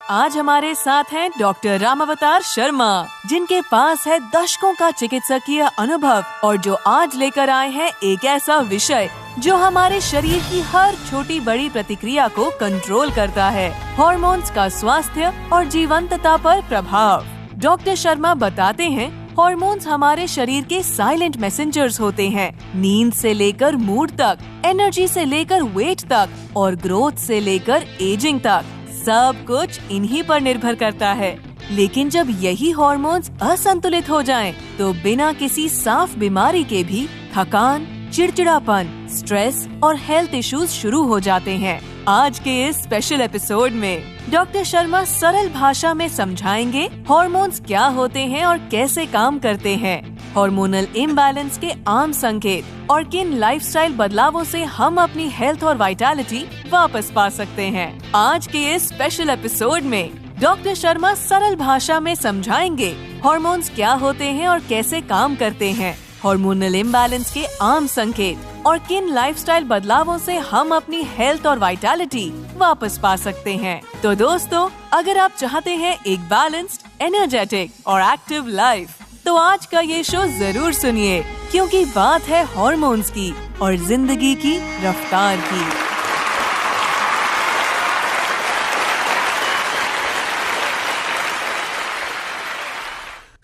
आज हमारे साथ हैं डॉक्टर रामावतार शर्मा, जिनके पास है दशकों का चिकित्सकीय अनुभव और जो आज लेकर आए हैं एक ऐसा विषय जो हमारे शरीर की हर छोटी बड़ी प्रतिक्रिया को कंट्रोल करता है, हार्मोन्स का स्वास्थ्य और जीवंतता पर प्रभाव। डॉक्टर शर्मा बताते हैं हार्मोन्स हमारे शरीर के साइलेंट मैसेंजर्स होते हैं। नींद से लेकर मूड तक, एनर्जी से लेकर वेट तक और ग्रोथ से लेकर एजिंग तक, सब कुछ इन्हीं पर निर्भर करता है। लेकिन जब यही हार्मोन्स असंतुलित हो जाएं, तो बिना किसी साफ बीमारी के भी थकान, चिड़चिड़ापन, स्ट्रेस और हेल्थ इश्यूज शुरू हो जाते हैं। आज के इस स्पेशल एपिसोड में डॉक्टर शर्मा सरल भाषा में समझाएंगे हार्मोन्स क्या होते हैं और कैसे काम करते हैं, हार्मोनल इम्बैलेंस के आम संकेत और किन लाइफस्टाइल बदलावों से हम अपनी हेल्थ और वाइटैलिटी वापस पा सकते हैं। आज के इस स्पेशल एपिसोड में डॉक्टर शर्मा सरल भाषा में समझाएंगे हार्मोन्स क्या होते हैं और कैसे काम करते हैं, हार्मोनल इम्बैलेंस के आम संकेत और किन लाइफस्टाइल बदलावों से हम अपनी हेल्थ और वाइटैलिटी वापस पा सकते हैं। तो दोस्तों, अगर आप चाहते हैं एक बैलेंस्ड, एनर्जेटिक और एक्टिव लाइफ, तो आज का ये शो जरूर सुनिए, क्योंकि बात है हार्मोन्स की और जिंदगी की रफ्तार की।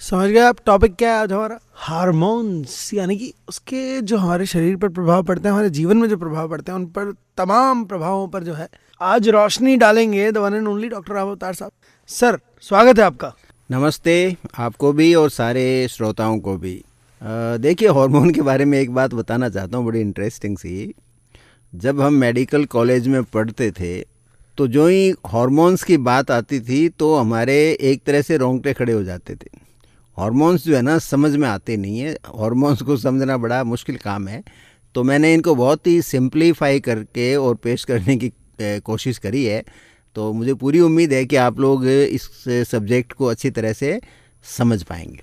समझ गए आप टॉपिक क्या है आज हमारा? हार्मोन्स, यानी कि उसके जो हमारे शरीर पर प्रभाव पड़ते हैं, हमारे जीवन में जो प्रभाव पड़ते हैं, उन पर तमाम प्रभावों पर जो है आज रोशनी डालेंगे the one and only doctor Ramavtar साहब। सर, स्वागत है आपका। नमस्ते, आपको भी और सारे श्रोताओं को भी। देखिए, हार्मोन के बारे में एक बात बताना चाहता हूँ, बड़ी इंटरेस्टिंग सी। जब हम मेडिकल कॉलेज में पढ़ते थे तो जो ही हार्मोन्स की बात आती थी तो हमारे एक तरह से रोंगटे खड़े हो जाते थे। हार्मोन्स जो है ना, समझ में आते नहीं है, हार्मोन्स को समझना बड़ा मुश्किल काम है। तो मैंने इनको बहुत ही सिंप्लीफाई करके और पेश करने की कोशिश करी है। तो मुझे पूरी उम्मीद है कि आप लोग इस सब्जेक्ट को अच्छी तरह से समझ पाएंगे।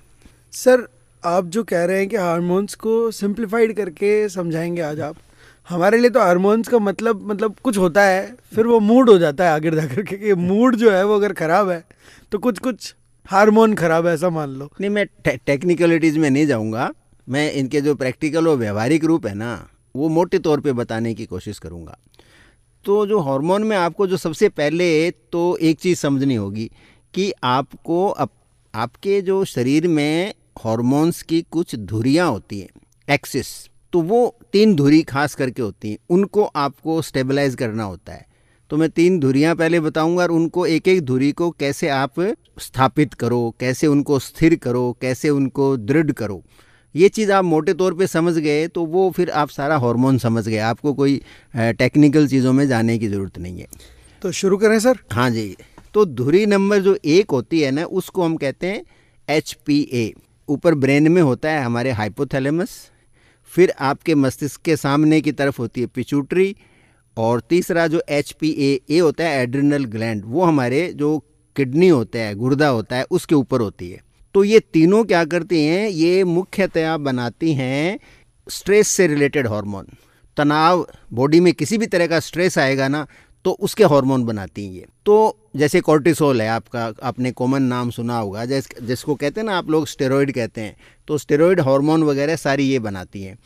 सर, आप जो कह रहे हैं कि हार्मोन्स को सिंप्लीफाइड करके समझाएंगे आज आप, हमारे लिए तो हार्मोन्स का मतलब कुछ होता है, फिर वो मूड हो जाता है आगे जाकर के। मूड जो है वो अगर ख़राब है तो कुछ हार्मोन खराब है, ऐसा मान लो। नहीं, मैं टेक्निकलिटीज़ में नहीं जाऊंगा। मैं इनके जो प्रैक्टिकल और व्यवहारिक रूप है ना, वो मोटे तौर पे बताने की कोशिश करूंगा। तो जो हार्मोन में आपको जो सबसे पहले तो एक चीज़ समझनी होगी कि आपको आपके जो शरीर में हार्मोन्स की कुछ धुरियाँ होती हैं, एक्सिस। तो वो 3 धुरी खास करके होती हैं, उनको आपको स्टेबलाइज करना होता है। तो मैं 3 धुरियाँ पहले बताऊंगा और उनको एक एक धुरी को कैसे आप स्थापित करो, कैसे उनको स्थिर करो, कैसे उनको दृढ़ करो। ये चीज़ आप मोटे तौर पे समझ गए तो वो फिर आप सारा हार्मोन समझ गए, आपको कोई टेक्निकल चीज़ों में जाने की ज़रूरत नहीं है। तो शुरू करें सर? हाँ जी। तो धुरी नंबर जो 1 होती है ना, उसको हम कहते हैं HPA। ऊपर ब्रेन में होता है हमारे हाइपोथैलेमस, फिर आपके मस्तिष्क के सामने की तरफ होती है पिट्यूटरी, और तीसरा जो HPA होता है एड्रिनल ग्लैंड, वो हमारे जो किडनी होता है, गुर्दा होता है, उसके ऊपर होती है। तो ये तीनों क्या करती हैं, ये मुख्यतया बनाती हैं स्ट्रेस से रिलेटेड हार्मोन। तनाव, बॉडी में किसी भी तरह का स्ट्रेस आएगा ना तो उसके हार्मोन बनाती हैं ये। तो जैसे कॉर्टिसोल है आपका, आपने कॉमन नाम सुना होगा, जिसको कहते हैं ना आप लोग स्टेरॉइड कहते हैं, तो स्टेरॉइड हार्मोन वगैरह सारी ये बनाती हैं।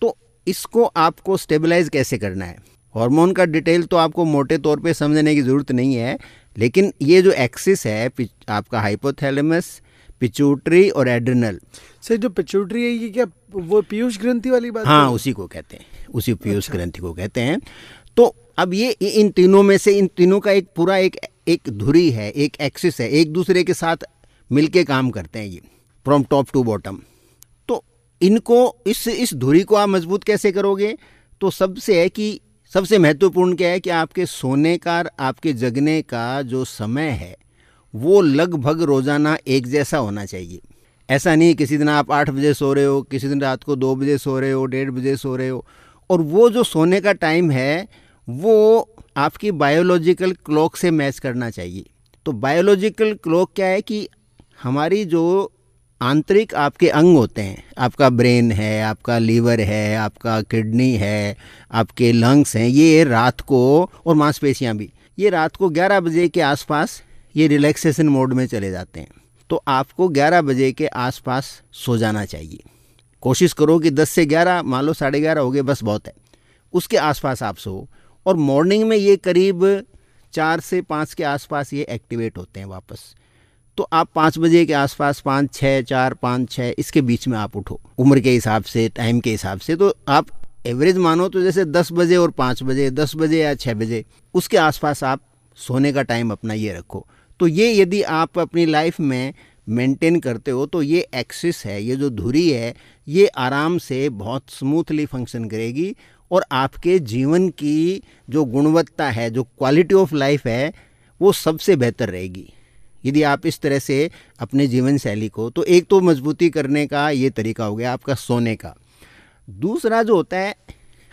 तो इसको आपको स्टेबलाइज कैसे करना है, हार्मोन का डिटेल तो आपको मोटे तौर पे समझने की ज़रूरत नहीं है, लेकिन ये जो एक्सिस है आपका हाइपोथैलेमस, पिट्यूटरी और एड्रिनल। सर, जो पिट्यूटरी है ये क्या वो पीयूष ग्रंथि वाली बात? हाँ, उसी को कहते हैं, उसी पीयूष ग्रंथि को कहते हैं। तो अब ये इन तीनों में से, इन तीनों का एक पूरा एक धुरी है, एक एक्सिस है, एक दूसरे के साथ मिलके काम करते हैं ये, फ्रॉम टॉप टू बॉटम। तो इनको इस धुरी को आप मजबूत कैसे करोगे? तो सबसे महत्वपूर्ण क्या है कि आपके सोने का, आपके जगने का जो समय है वो लगभग रोज़ाना एक जैसा होना चाहिए। ऐसा नहीं किसी दिन आप 8 बजे सो रहे हो, किसी दिन रात को 2 बजे सो रहे हो, 1:30 बजे सो रहे हो। और वो जो सोने का टाइम है वो आपकी बायोलॉजिकल क्लॉक से मैच करना चाहिए। तो बायोलॉजिकल क्लॉक क्या है कि हमारी जो आंतरिक आपके अंग होते हैं, आपका ब्रेन है, आपका लीवर है, आपका किडनी है, आपके लंग्स हैं, ये रात को, और मांसपेशियां भी, ये रात को 11 बजे के आसपास ये रिलैक्सेशन मोड में चले जाते हैं। तो आपको 11 बजे के आसपास सो जाना चाहिए। कोशिश करो कि 10 से 11, मान लो 11:30 हो गए, बस बहुत है, उसके आसपास आप सो। और मॉर्निंग में ये करीब 4 से 5 के आसपास ये एक्टिवेट होते हैं वापस। तो आप 5 बजे के आसपास, 5, 6, 4, 5, 6 इसके बीच में आप उठो, उम्र के हिसाब से, टाइम के हिसाब से। तो आप एवरेज मानो तो जैसे 10 बजे और 5 बजे, 10 बजे या 6 बजे, उसके आसपास आप सोने का टाइम अपना ये रखो। तो ये यदि आप अपनी लाइफ में मेंटेन करते हो तो ये एक्सिस है, ये जो धुरी है, ये आराम से बहुत स्मूथली फंक्शन करेगी और आपके जीवन की जो गुणवत्ता है, जो क्वालिटी ऑफ लाइफ है, वो सबसे बेहतर रहेगी यदि आप इस तरह से अपने जीवन शैली को। तो एक तो मजबूती करने का ये तरीका हो गया आपका सोने का। दूसरा जो होता है,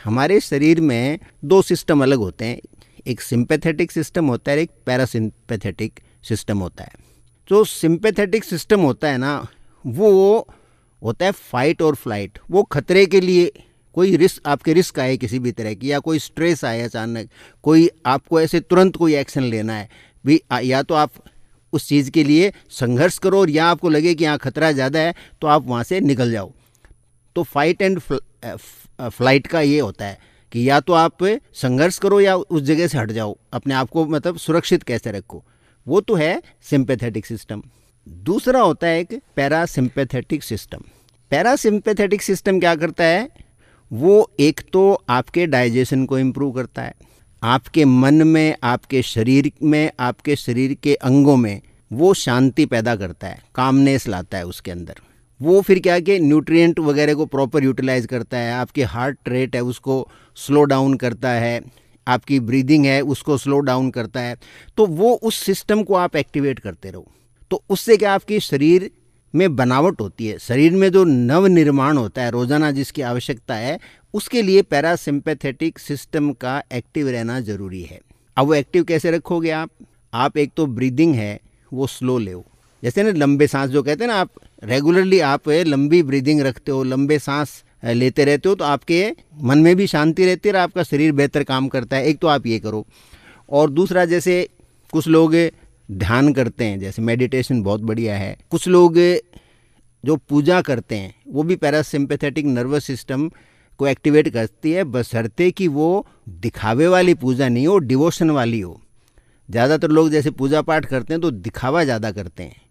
हमारे शरीर में 2 सिस्टम अलग होते हैं, एक सिंपैथेटिक सिस्टम होता है, एक पैरासिम्पैथेटिक सिस्टम होता है। जो सिंपैथेटिक सिस्टम होता है ना, वो होता है फाइट और फ्लाइट। वो खतरे के लिए, कोई रिस्क, आपके रिस्क आए किसी भी तरह की, या कोई स्ट्रेस आए अचानक, कोई आपको ऐसे तुरंत कोई एक्शन लेना है भी, या तो आप उस चीज़ के लिए संघर्ष करो, और या आपको लगे कि यहाँ खतरा ज़्यादा है तो आप वहाँ से निकल जाओ। तो फाइट एंड फ्लाइट का ये होता है कि या तो आप संघर्ष करो या उस जगह से हट जाओ, अपने आप को मतलब सुरक्षित कैसे रखो। वो तो है सिंपैथेटिक सिस्टम। दूसरा होता है एक पैरासिम्पैथेटिक सिस्टम। पैरासिम्पैथेटिक सिस्टम क्या करता है, वो एक तो आपके डाइजेशन को इम्प्रूव करता है, आपके मन में, आपके शरीर में, आपके शरीर के अंगों में वो शांति पैदा करता है, कामनेस लाता है उसके अंदर। वो फिर क्या कि न्यूट्रिएंट वगैरह को प्रॉपर यूटिलाइज करता है, आपके हार्ट रेट है उसको स्लो डाउन करता है, आपकी ब्रीदिंग है उसको स्लो डाउन करता है। तो वो उस सिस्टम को आप एक्टिवेट करते रहो। तो उससे क्या, आपकी शरीर में बनावट होती है, शरीर में जो नव निर्माण होता है रोजाना जिसकी आवश्यकता है, उसके लिए पैरासिम्पैथेटिक सिस्टम का एक्टिव रहना जरूरी है। अब वो एक्टिव कैसे रखोगे आप एक तो ब्रीदिंग है वो स्लो ले, जैसे ना लंबे सांस जो कहते हैं ना, आप रेगुलरली आप लंबी ब्रीदिंग रखते हो, लंबे सांस लेते रहते हो, तो आपके मन में भी शांति रहती है और आपका शरीर बेहतर काम करता है। एक तो आप ये करो। और दूसरा, जैसे कुछ लोग ध्यान करते हैं, जैसे मेडिटेशन बहुत बढ़िया है। कुछ लोग जो पूजा करते हैं वो भी पैरासिम्पैथेटिक नर्वस सिस्टम को एक्टिवेट करती है, बशर्ते कि वो दिखावे वाली पूजा नहीं हो, डिवोशन वाली हो। ज़्यादातर लोग जैसे पूजा पाठ करते हैं तो दिखावा ज़्यादा करते हैं।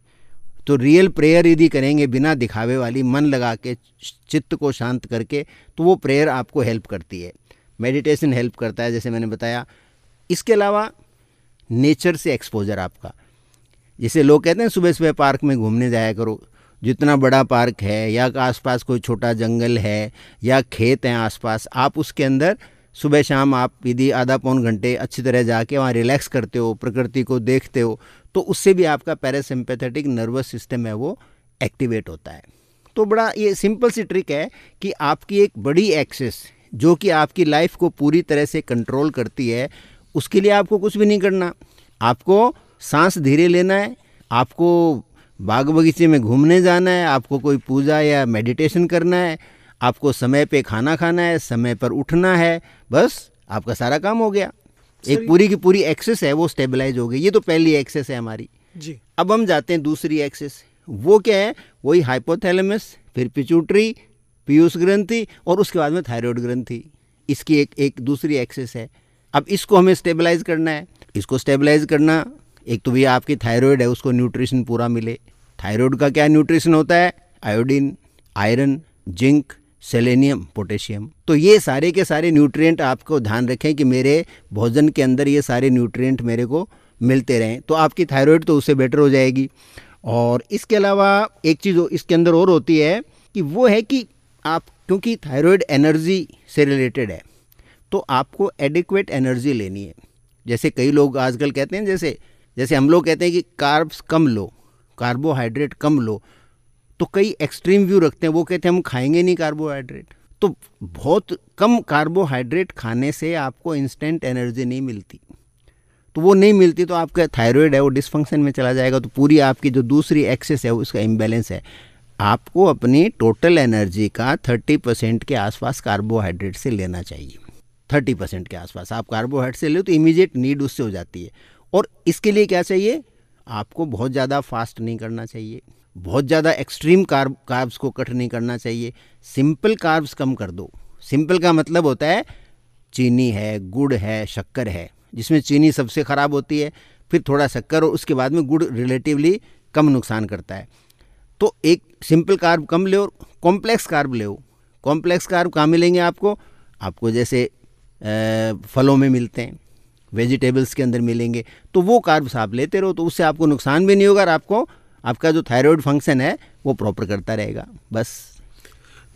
तो रियल प्रेयर यदि करेंगे बिना दिखावे वाली, मन लगा के, चित्त को शांत करके, तो वो प्रेयर आपको हेल्प करती है। मेडिटेशन हेल्प करता है, जैसे मैंने बताया। इसके अलावा नेचर से एक्सपोजर आपका, जैसे लोग कहते हैं सुबह सुबह पार्क में घूमने जाया करो। जितना बड़ा पार्क है या आसपास कोई छोटा जंगल है या खेत हैं आसपास, आप उसके अंदर सुबह शाम आप यदि आधा पौन घंटे अच्छी तरह जाके वहाँ रिलैक्स करते हो, प्रकृति को देखते हो, तो उससे भी आपका पैरासिम्पैथेटिक नर्वस सिस्टम है वो एक्टिवेट होता है। तो बड़ा ये सिंपल सी ट्रिक है कि आपकी एक बड़ी एक्सेस जो कि आपकी लाइफ को पूरी तरह से कंट्रोल करती है, उसके लिए आपको कुछ भी नहीं करना। आपको सांस धीरे लेना है, आपको बाग बगीचे में घूमने जाना है, आपको कोई पूजा या मेडिटेशन करना है, आपको समय पे खाना खाना है, समय पर उठना है, बस आपका सारा काम हो गया। एक पूरी की पूरी एक्सेस है वो स्टेबलाइज हो गई। ये तो पहली एक्सेस है हमारी जी। अब हम जाते हैं दूसरी एक्सेस। वो क्या है, वही हाइपोथैलेमस, फिर पिट्यूटरी, पीयूष ग्रंथि और उसके बाद में थायराइड ग्रंथि। इसकी एक दूसरी एक्सेस है। अब इसको हमें स्टेबलाइज करना है। इसको स्टेबलाइज करना, एक तो भैया आपकी थायराइड है उसको न्यूट्रिशन पूरा मिले। थायराइड का क्या न्यूट्रिशन होता है, iodine, iron, zinc, selenium, potassium. तो ये सारे के सारे न्यूट्रिएंट आपको ध्यान रखें कि मेरे भोजन के अंदर ये सारे न्यूट्रिएंट मेरे को मिलते रहें, तो आपकी थायराइड तो उससे बेटर हो जाएगी। और इसके अलावा एक चीज़ इसके अंदर और होती है कि वो है कि आप, क्योंकि थायराइड एनर्जी से रिलेटेड है, तो आपको एडिक्वेट एनर्जी लेनी है। जैसे कई लोग आजकल कहते हैं, जैसे हम लोग कहते हैं कि कार्ब्स कम लो, कार्बोहाइड्रेट कम लो, तो कई एक्सट्रीम व्यू रखते हैं। वो कहते हैं हम खाएंगे नहीं कार्बोहाइड्रेट। तो बहुत कम कार्बोहाइड्रेट खाने से आपको इंस्टेंट एनर्जी नहीं मिलती, तो वो नहीं मिलती तो आपका थायराइड है वो डिसफंक्शन में चला जाएगा। तो पूरी आपकी जो दूसरी एक्सेस है उसका इम्बैलेंस है। आपको अपनी टोटल एनर्जी का 30% के आसपास कार्बोहाइड्रेट से लेना चाहिए। 30% के आसपास आप कार्बोहाइड्रेट से ले तो इमीडिएट नीड उससे हो जाती है। और इसके लिए क्या चाहिए, आपको बहुत ज़्यादा फास्ट नहीं करना चाहिए, बहुत ज़्यादा एक्सट्रीम कार्ब्स को कट नहीं करना चाहिए, सिंपल कार्ब्स कम कर दो। सिंपल का मतलब होता है चीनी है, गुड़ है, शक्कर है, जिसमें चीनी सबसे ख़राब होती है, फिर थोड़ा शक्कर और उसके बाद में गुड़ रिलेटिवली कम नुकसान करता है। तो एक सिंपल कार्ब कम ले और कॉम्प्लेक्स कार्ब ले। कॉम्प्लेक्स कार्ब कहाँ मिलेंगे आपको जैसे फलों में मिलते हैं, वेजिटेबल्स के अंदर मिलेंगे, तो वो कार्ब्स आप लेते रहो, तो उससे आपको नुकसान भी नहीं होगा और आपका जो थायराइड फंक्शन है वो प्रॉपर करता रहेगा। बस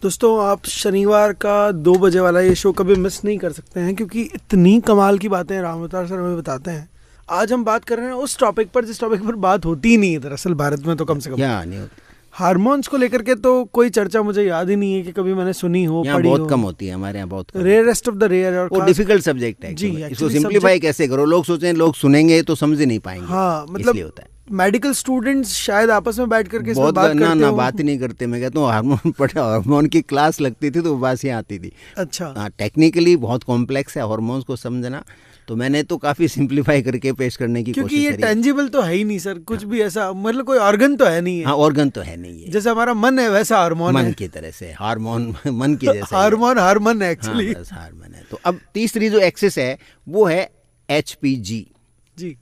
दोस्तों, आप शनिवार का 2 बजे वाला ये शो कभी मिस नहीं कर सकते हैं, क्योंकि इतनी कमाल की बातें रामावतार सर हमें बताते हैं। आज हम बात कर रहे हैं उस टॉपिक पर जिस टॉपिक पर बात होती ही नहीं है दरअसल भारत में, तो कम से कम क्या नहीं होती। हार्मोन्स को लेकर के तो कोई चर्चा मुझे याद ही नहीं है कि कभी मैंने सुनी हो, पढ़ी हो। बहुत कम होती है हमारे यहाँ, बहुत कम। Rarest of the rare. और वो डिफिकल्ट सब्जेक्ट है जी, इसको सिंप्लीफाई कैसे करो। लोग सोचें लोग सुनेंगे तो समझ नहीं पाएंगे। हाँ, मतलब इसलिए होता है मेडिकल स्टूडेंट्स शायद आपस में बैठ करके बहुत बात करते ना हो। बात ही नहीं करते। मैं कहता हूँ हार्मोन की क्लास लगती थी तो बात यहाँ आती थी। अच्छा, हाँ, टेक्निकली बहुत कॉम्प्लेक्स है हार्मोन्स को समझना, तो मैंने तो काफ़ी सिंप्लीफाई करके पेश करने की कोशिश करी। क्योंकि ये टेंजिबल तो है ही नहीं सर, कुछ भी ऐसा, मतलब कोई ऑर्गन तो है नहीं है। हाँ, ऑर्गन तो है नहीं है। जैसे हमारा मन है वैसा हार्मोन है। मन की तरह से हार्मोन मन की जैसे हार्मोन है एक्चुअली। हार्मोन है। तो अब तीसरी जो एक्सिस है वो है HPG जी।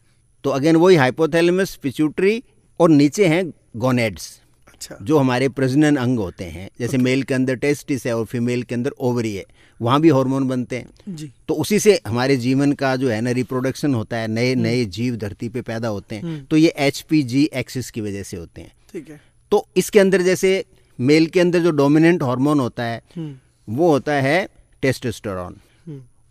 तो अगेन वही हाइपोथैलेमस, पिट्यूटरी और नीचे हैं गोनेड्स। अच्छा, जो हमारे प्रजनन अंग होते हैं, जैसे मेल के अंदर टेस्टिस है और फीमेल के अंदर ओवरी है, वहाँ भी हार्मोन बनते हैं जी। तो उसी से हमारे जीवन का जो है ना रिप्रोडक्शन होता है, नए नए जीव धरती पे पैदा होते हैं। तो ये HPG एक्सिस की वजह से होते हैं। ठीक है। तो इसके अंदर जैसे मेल के अंदर जो डोमिनेंट हार्मोन होता है वो होता है टेस्टोस्टेरोन,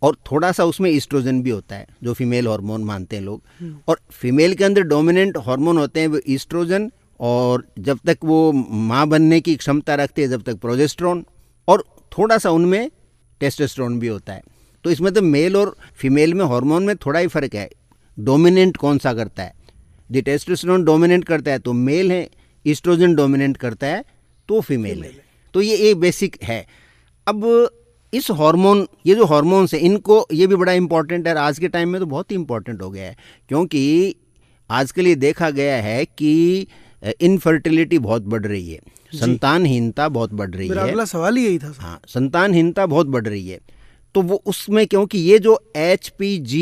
और थोड़ा सा उसमें ईस्ट्रोजन भी होता है जो फीमेल हार्मोन मानते हैं लोग। और फीमेल के अंदर डोमिनेंट हार्मोन होते हैं वो ईस्ट्रोजन, और जब तक वो माँ बनने की क्षमता रखती है जब तक प्रोजेस्टेरोन, और थोड़ा सा उनमें टेस्टोस्टेरोन भी होता है। तो इसमें तो मेल और फीमेल में हार्मोन में थोड़ा ही फर्क है, डोमिनेंट कौन सा करता है। यदि टेस्टोस्टेरोन डोमिनेंट करता है तो मेल है, ईस्ट्रोजन डोमिनेंट करता है तो फीमेल है। तो ये एक बेसिक है। अब इस हार्मोन, ये जो हार्मोन्स हैं इनको, ये भी बड़ा इंपॉर्टेंट है, आज के टाइम में तो बहुत ही इंपॉर्टेंट हो गया है, क्योंकि आजकल ये देखा गया है कि इनफर्टिलिटी बहुत बढ़ रही है, संतानहीनता बहुत बढ़ रही है। मेरा अगला सवाल ही यही था। हाँ, संतानहीनता बहुत बढ़ रही है। तो वो उसमें क्योंकि ये जो HPG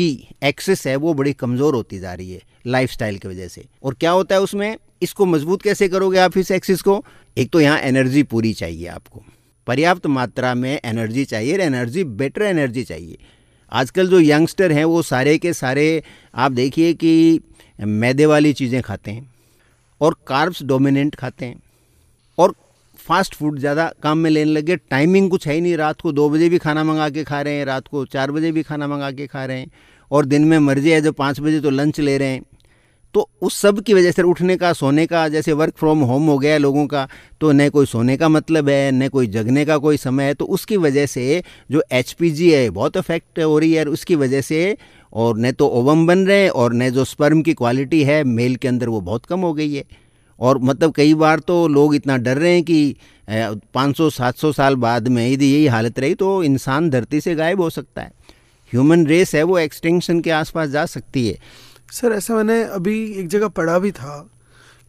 एक्सेस है वो बड़ी कमज़ोर होती जा रही है लाइफस्टाइल की वजह से। और क्या होता है उसमें, इसको मजबूत कैसे करोगे आप इस एक्सिस को? एक तो यहाँ एनर्जी पूरी चाहिए, आपको पर्याप्त मात्रा में एनर्जी चाहिए, और एनर्जी बेटर एनर्जी चाहिए। आजकल जो यंगस्टर हैं वो सारे के सारे आप देखिए कि मैदे वाली चीज़ें खाते हैं और कार्ब्स डोमिनेंट खाते हैं और फास्ट फूड ज़्यादा काम में लेने लगे। टाइमिंग कुछ है ही नहीं, रात को 2 बजे भी खाना मंगा के खा रहे हैं, रात को 4 बजे भी खाना मंगा के खा रहे हैं, और दिन में मर्जी है जब 5 बजे तो लंच ले रहे हैं। तो उस सब की वजह से उठने का, सोने का, जैसे वर्क फ्रॉम होम हो गया है लोगों का, तो न कोई सोने का मतलब है न कोई जगने का कोई समय है। तो उसकी वजह से जो HPG है बहुत इफेक्ट हो रही है उसकी वजह से, और न तो ओवम बन रहे हैं और न जो स्पर्म की क्वालिटी है मेल के अंदर वो बहुत कम हो गई है। और मतलब कई बार तो लोग इतना डर रहे हैं कि 500-700 साल बाद में यदि यही हालत रही तो इंसान धरती से गायब हो सकता है। ह्यूमन रेस है वो एक्सटिंक्शन के आसपास जा सकती है। सर, ऐसा मैंने अभी एक जगह पढ़ा भी था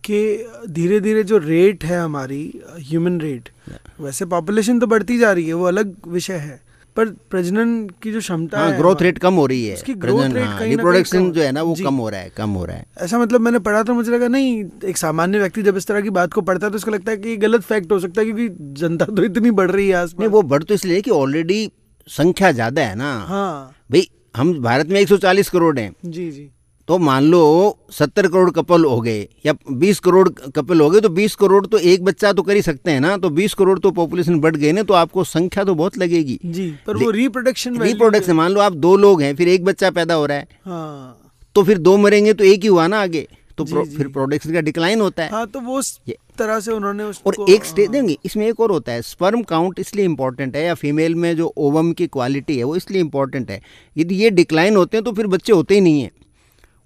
कि धीरे धीरे जो रेट है हमारी ह्यूमन रेट, वैसे पॉपुलेशन तो बढ़ती जा रही है, वो अलग विषय है, पर प्रजनन की जो क्षमता है, ग्रोथ रेट कम हो रही है, उसकी ग्रोथ रेट कहीं रिप्रोडक्शन जो है ना वो कम हो रहा है। ऐसा मतलब मैंने पढ़ा तो मुझे लगा नहीं, एक सामान्य व्यक्ति जब इस तरह की बात को पढ़ता है तो उसको लगता है कि ये गलत फैक्ट हो सकता है क्योंकि जनता तो इतनी बढ़ रही है आसपास। नहीं, वो बढ़ तो इसलिए कि ऑलरेडी संख्या ज्यादा है ना। हाँ भाई, हम भारत में 140 करोड़ हैं। जी जी। तो मान लो 70 करोड़ कपल हो गए या 20 करोड़ कपल हो गए, तो 20 करोड़ तो एक बच्चा तो कर ही सकते हैं ना। तो 20 करोड़ तो पॉपुलेशन बढ़ गई ना, तो आपको संख्या तो बहुत लगेगी जी। पर वो रिप्रोडक्शन मान लो आप 2 लोग हैं, फिर एक बच्चा पैदा हो रहा है, हाँ, तो फिर 2 मरेंगे तो एक ही हुआ ना आगे, तो फिर प्रोडक्शन का डिक्लाइन होता है। हाँ, तो वो तरह से उन्होंने उसको, और एक स्टेज देंगे इसमें एक और होता है, स्पर्म काउंट इसलिए इंपॉर्टेंट है, या फीमेल में जो ओवम की क्वालिटी है वो इसलिए इंपॉर्टेंट है। यदि ये डिक्लाइन होते हैं तो फिर बच्चे होते ही नहीं है,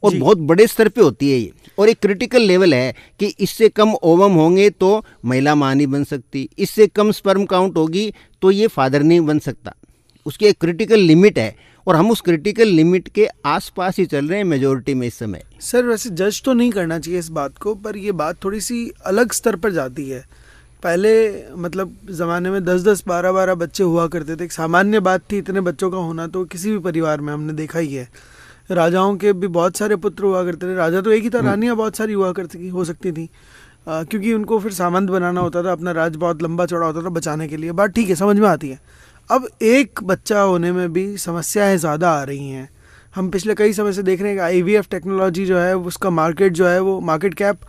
और बहुत बड़े स्तर पे होती है ये। और एक क्रिटिकल लेवल है कि इससे कम ओवम होंगे तो महिला मां नहीं बन सकती, इससे कम स्पर्म काउंट होगी तो ये फादर नहीं बन सकता। उसकी एक क्रिटिकल लिमिट है, और हम उस क्रिटिकल लिमिट के आसपास ही चल रहे हैं मेजोरिटी में इस समय। सर वैसे जज तो नहीं करना चाहिए इस बात को, पर ये बात थोड़ी सी अलग स्तर पर जाती है। पहले मतलब ज़माने में 10-10, 12-12 बच्चे हुआ करते थे, एक सामान्य बात थी इतने बच्चों का होना, तो किसी भी परिवार में हमने देखा ही है। राजाओं के भी बहुत सारे पुत्र हुआ करते थे, राजा तो एक ही था, रानियाँ बहुत सारी हुआ करती हो सकती थी, क्योंकि उनको फिर सामंत बनाना होता था, अपना राज बहुत लंबा चौड़ा होता था बचाने के लिए। बात ठीक है, समझ में आती है। अब एक बच्चा होने में भी समस्याएं ज़्यादा आ रही हैं। हम पिछले कई समय से देख रहे हैं कि IVF टेक्नोलॉजी जो है उसका मार्केट जो है वो मार्केट कैप